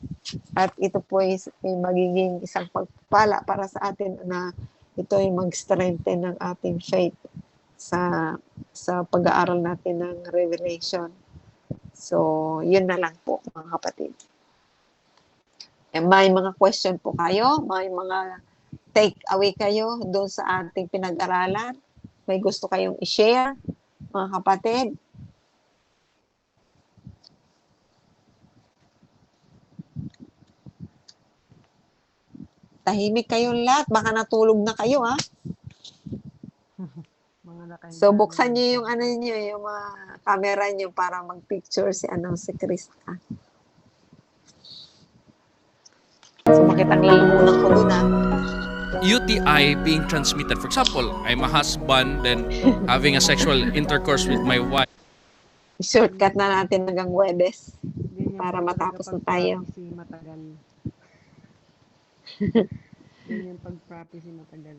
at ito po ay magiging isang pagpala para sa atin na ito ay mag-strengthen ng ating faith sa pag-aaral natin ng Revelation. So, yun na lang po mga kapatid. May mga question po kayo? May mga take away kayo doon sa ating pinag-aralan? May gusto kayong i-share, mga kapatid? Tahimik kayong lahat. Baka natulog na kayo, ha? So, buksan niyo yung yung mga camera niyo para mag-picture si Krista. So, makitang lalamunan ko doon, ha? UTI being transmitted. For example, I'm a husband then having a sexual intercourse with my wife. Shortcut na natin hanggang Webes para matapos na tayo. Matagal. Ganyan pag-prophecy matagal.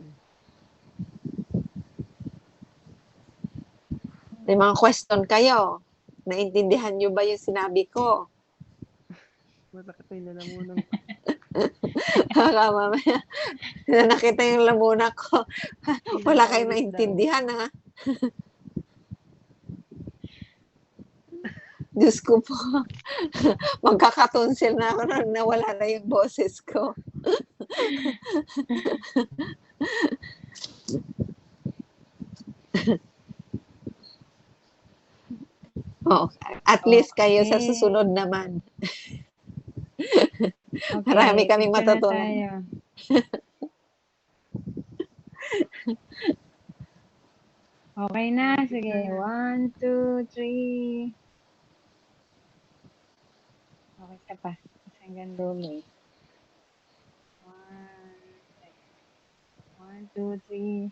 May mga question kayo. Naintindihan nyo ba yung sinabi ko? Masakit yung lalamunan ko. Baka mamaya, nakita yung lamuna ko. Wala kayong naintindihan, ha? Diyos ko po. Magkakatonsil na ako na nawala na yung boses ko. At least kayo sa susunod naman. Okay, marami kaming matutunan. Okay na, sige. 1, 2, 3. Okay ka pa. Hanggang dulo. 1, 2, 3.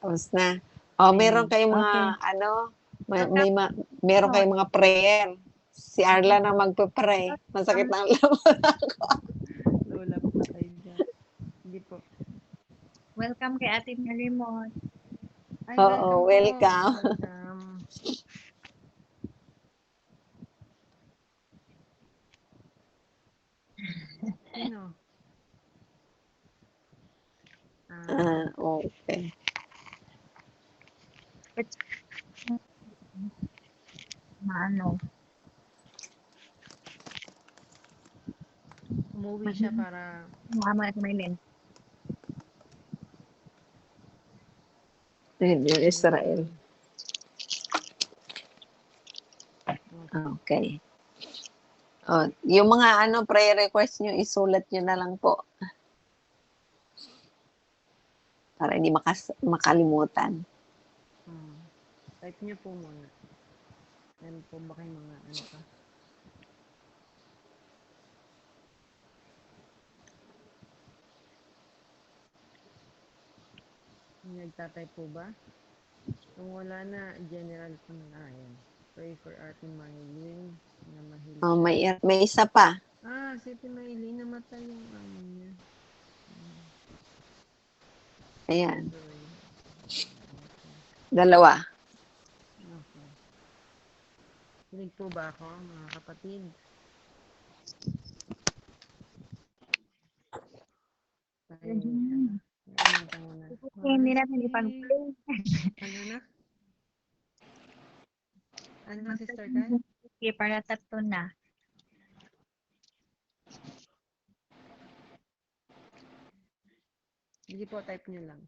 Tapos na. Meron kayong mga meron kayong mga prayer. Si Arla na magpe-pray. Masakit na ang laman ko. Lola po tayo dyan. Hindi po. Welcome kay Ate Malimot. Oo, welcome. Sino? Okay. Umuwi siya para... Mama at Maylin. Yung Israel. Okay. Yung mga prayer request nyo, isulat nyo na lang po. hindi makalimutan. Type niyo po muna. Meron po ba kayong mga ano pa? Nagtatype po ba? Kung wala na, general po na ayan. Pray for Ate Maylin na mahilig. Oh, may isa pa. Si Ate Maylin, namatay yung amo niya. Ayan, Sorry. dalawa. Okay. Hilig po ba ako, mga kapatid? Tayo, kumanta muna. Hindi natin ipag-play. Ano na? Ano na, Sister Kai? Okay, para tatlo na. Hindi po, type niyo lang.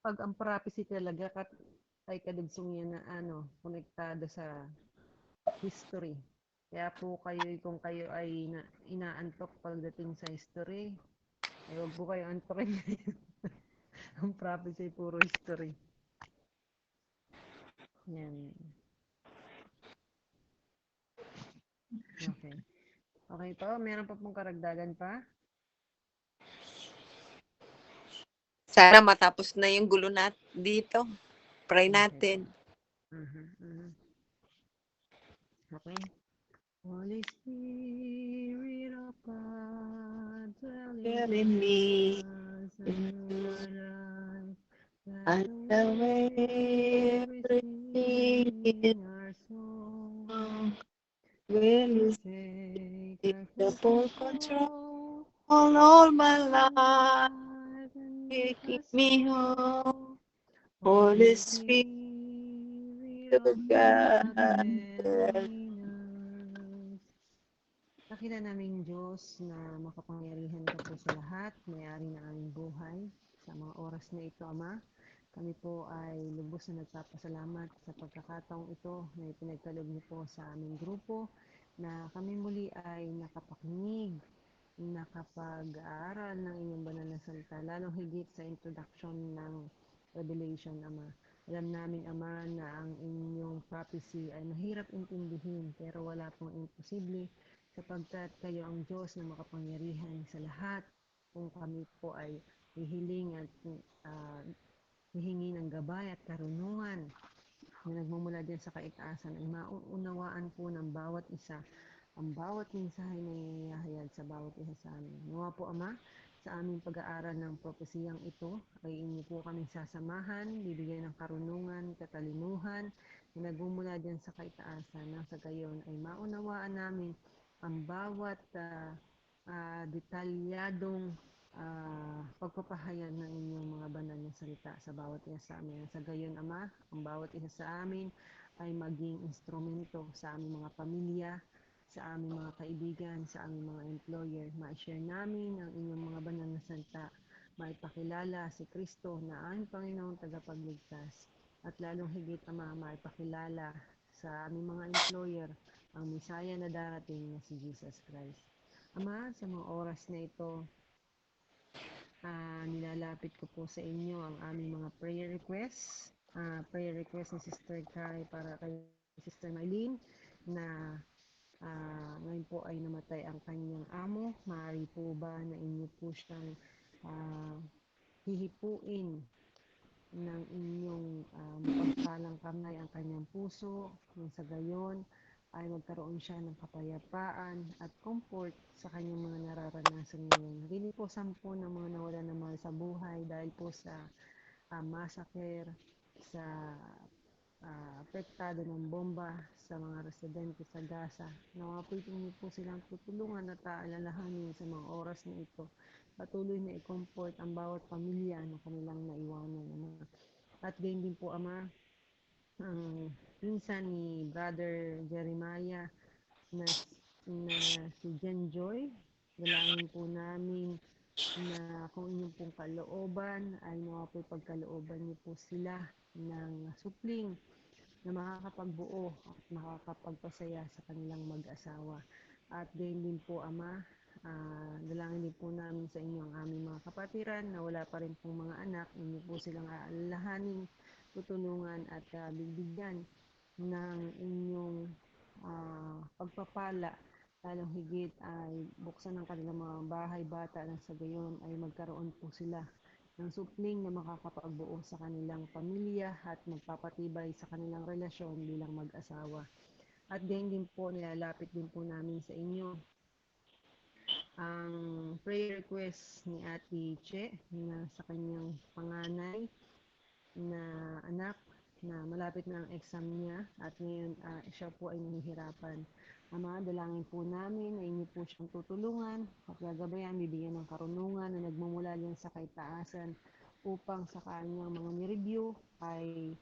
Pag ang prophecy talaga ay kadugsong yan na konektado sa history. Kaya po kung kayo ay inaantok pagdating sa history, ay huwag po kayo antokin. Ang prophecy puro history. Yan. Okay. Okay po, meron pa pong karagdagan pa? Sana matapos na yung gulo dito. Pray natin. Okay. Holy Spirit of God, dwell in me, us and our life, and the way everything in our soul. will you Take the full full control control on all my of life, our life and make keep us me home. Holy Holy Spirit Spirit of of God, God, dwell in us. Nakita naming Diyos na makapangyarihan ka po sa lahat, may-ari ng aming buhay. Sa mga oras na ito, Ama, kami po ay lubos na nagpapasalamat sa pagkakataong ito na ipinagkaloob niyo po sa aming grupo, na kami muli ay nakapakinig, nakapag-aaral ng inyong banal na salita, lalong higit sa introduction ng Revelation, Ama. Alam namin, Ama, na ang inyong prophecy ay mahirap intindihin, pero wala pong imposible, sapagkat kayo ang Diyos na makapangyarihan sa lahat. Kung kami po ay hihiling at hihingi ng gabay at karunungan na nagmumula din sa kaitaasan, ay mauunawaan po ng bawat isa ang bawat mensahe na inihahayag sa bawat isa sa amin. Nawa po, Ama, sa aming pag-aaral ng propesiyang ito, ay inyo po kaming sasamahan, bibigyan ng karunungan, katalinuhan, na nagmumula dyan sa kaitaasan, nang sa gayon ay maunawaan namin ang bawat detalyadong pagpapahayag ng inyong mga banal na salita sa bawat isa sa amin. Sa gayon, Ama, ang bawat isa sa amin ay maging instrumento sa aming mga pamilya, sa aming mga kaibigan, sa aming mga employer. Ma-share namin ang inyong mga banal na salita, maipakilala si Kristo na aming Panginoong tagapagligtas, at lalong higit, Ama, maipakilala sa aming mga employer ang Misaya na darating na si Jesus Christ. Ama, sa mga oras na ito, nilalapit ko po sa inyo ang aming mga prayer requests. Prayer request ni Sister Kai para kay Sister Mylene na ngayon po ay namatay ang kanyang amo. Maaari po ba na inyo po siyang hihipuin ng inyong mapagpalang kamay ang kanyang puso, nang sa gayon ay magkaroon siya ng kapayapaan at comfort sa kanyang mga nararanasan ngayon. Hindi po 10 ng mga nawala ng mahal sa buhay dahil po sa massacre, sa apektado ng bomba sa mga residente sa Gaza. Nawapitin niyo po silang tutulungan at aalalahanin sa mga oras na ito. Patuloy na i-comfort ang bawat pamilya na kanilang naiwanan, Ama. At gayon din po, Ama, ang pinsan ni Brother Jeremiah na si Jen Joy. Dalangin po namin na kung inyong pong kalooban ay nawa po pagkalooban niyo po sila ng supling na makakapagbuo at makakapagpasaya sa kanilang mag-asawa. At gayon din po, Ama, dalangin din po namin sa inyo ang aming mga kapatiran na wala pa rin pong mga anak. Inyo po silang aalalahanin, tutulungan at bibigyan ng inyong pagpapala. Lalong higit ay buksan ang kanilang mga bahay bata nang sa gayon ay magkaroon po sila ng supling na makakapagbuo sa kanilang pamilya at magpapatibay sa kanilang relasyon bilang mag-asawa. At gayon din po, nilalapit din po namin sa inyo ang prayer request ni Ate Che na sa kanyang panganay na anak na malapit na ang exam niya at ngayon siya po ay nahihirapan. Ama, dalangin po namin na inyo po siyang tutulungan at gagabayan, bibigyan ng karunungan na nagmumula din sa kaitaasan upang sa kanyang mga ni-review ay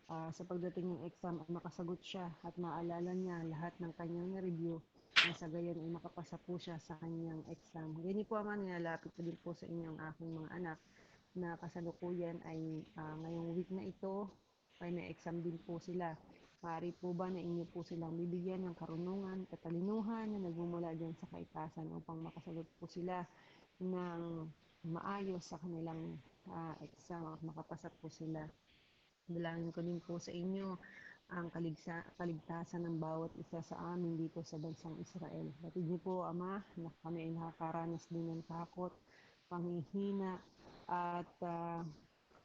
sa pagdating ng exam ay makasagot siya at maalala niya lahat ng kanyang na-review na sa gayon ay makapasa po siya sa kanyang exam. Ganyan po, Ama, nilalapit ko din po sa inyo ang aking mga anak na kasalukuyan ay ngayong week na ito ay may exam din po sila. Maaari po ba na inyo po silang bibigyan ng karunungan, katalinuhan na nagmumula dyan sa kaitasan upang makasagot po sila ng maayos sa kanilang exam at makapasa po sila. Dalangin ko din po sa inyo ang kaligtasan ng bawat isa sa amin dito sa bansang Israel. Batid niyo po, Ama, na kami ay nakakaranas din ng takot, panghihina, at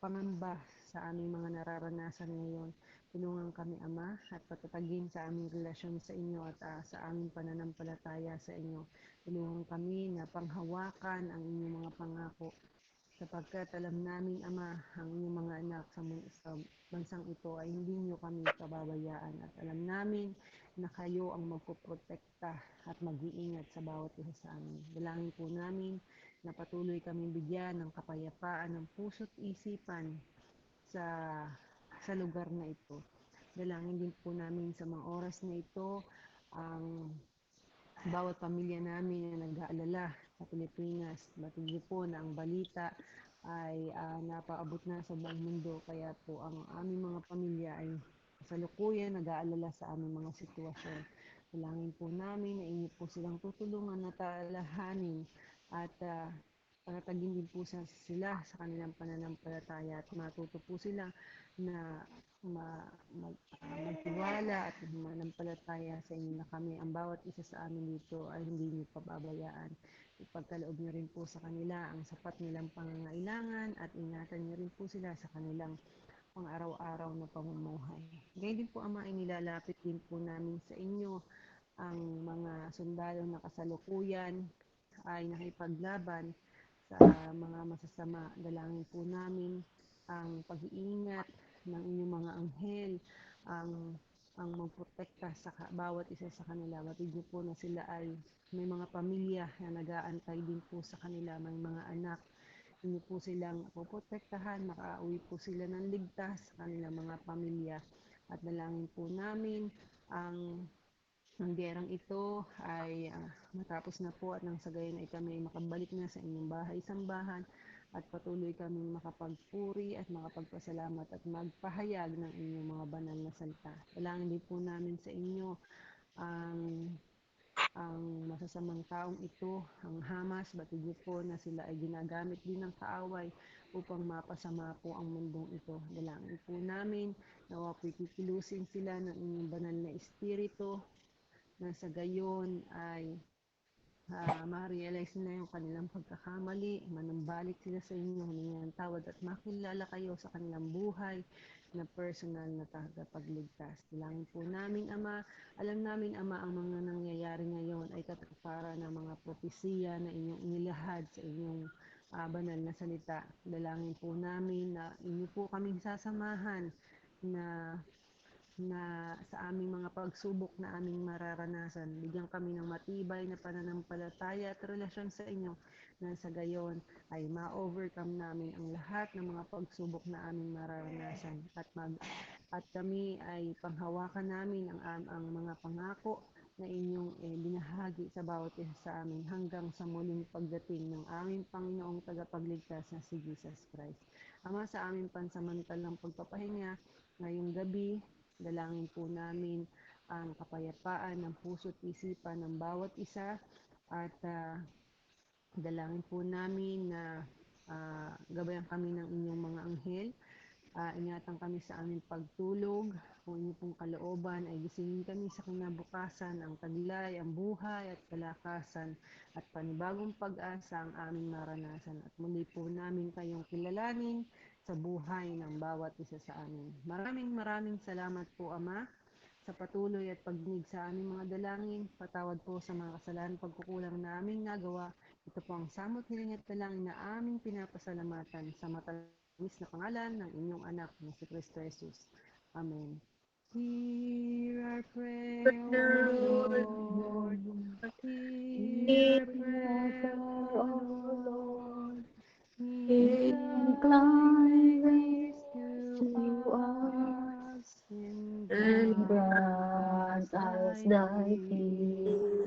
pangamba sa aming mga nararanasan ngayon. Tulungan kami, Ama, at patatagin sa aming relasyon sa inyo at sa aming pananampalataya sa inyo. Tulungan kami na panghawakan ang inyong mga pangako sapagkat alam namin, Ama, ang inyong mga anak sa bansang ito ay hindi niyo kami pababayaan at alam namin na kayo ang magpoprotekta at mag-iingat sa bawat isa sa amin. Dalangin po namin na patuloy kami bigyan ng kapayapaan ng puso't isipan sa lugar na ito. Dalangin din po namin sa mga oras na ito ang bawat pamilya namin na nag-aalala sa Pilipinas. Batid niyo po na ang balita ay napaabot na sa buong mundo kaya po ang aming mga pamilya ay kasalukuyan nag-aalala sa aming mga sitwasyon. Dalangin po namin na inyo po silang tutulungan na talahanin at patatagin din po sila sa kanilang pananampalataya at matuto po sila na magtiwala at manampalataya sa inyo na kami, ang bawat isa sa amin dito ay hindi niyo pababayaan. Ipagkaloob niyo rin po sa kanila ang sapat nilang pangangailangan at ingatan niyo rin po sila sa kanilang pang-araw-araw na pamumuhay. Ngayon din po, Ama, ay nilalapit din po namin sa inyo ang mga sundalo na kasalukuyan ay nakipaglaban sa mga masasama. Dalangin po namin ang pag-iingat ng inyong mga anghel, ang magprotekta sa bawat isa sa kanila. Batid niyo po na sila ay may mga pamilya na nag-aantay din po sa kanila, may mga anak. Inyo po silang poprotektahan, makauwi po sila ng ligtas sa kanilang mga pamilya. At dalangin po namin ang gerang ito ay matapos na po at nang sa gayon ay kami makabalik na sa inyong bahay-sambahan at patuloy kaming makapagpuri at makapagpasalamat at magpahayag ng inyong mga banal na salita. Dalangin din po namin sa inyo ang masasamang taong ito, ang Hamas. Batid niyo po na sila ay ginagamit din ng kaaway upang mapasama po ang mundong ito. Dalangin po namin na wapoy kikilusin sila ng inyong banal na espiritu na sa gayon ay ma-realize na yung kanilang pagkakamali, manumbalik sila sa inyo, humingi ng tawad at makilala kayo sa kanilang buhay na personal na tagapagligtas. Dalangin po namin, Ama, alam namin, Ama, ang mga nangyayari ngayon ay katuparan ng mga propesiya na inyong inilahad sa inyong banal na salita. Dalangin po namin na inyo po kaming sasamahan na sa aming mga pagsubok na aming mararanasan. Bigyan kami ng matibay na pananampalataya at relasyon sa inyo na sa gayon ay ma-overcome namin ang lahat ng mga pagsubok na aming mararanasan at kami ay panghawakan namin ang mga pangako na inyong binahagi sa bawat isa sa amin hanggang sa muling pagdating ng aming Panginoong tagapagligtas na si Jesus Christ. Ama, sa aming pansamantalang pagpapahinga ngayong gabi, dalangin po namin ang kapayapaan ng puso't isipan ng bawat isa at dalangin po namin na gabayan kami ng inyong mga anghel. Ingatan kami sa aming pagtulog. Kung inyo pong kalooban ay gisingin kami sa kinabukasan, ang taglay, ang buhay at kalakasan at panibagong pag-asa ang aming maranasan. At muli po namin kayong kilalanin sa buhay ng bawat isa sa amin. Maraming salamat po, Ama, sa patuloy at pagdinig sa aming mga dalangin. Patawad po sa mga kasalanan pagkukulang na aming nagawa. Ito po ang samot hiling at dalangin na aming pinapasalamatan sa matamis na pangalan ng inyong anak na si Kristo Jesus. Amen. Hear our prayer, O Lord. Hear our prayer, O Lord. Incline to us and grant us thy peace.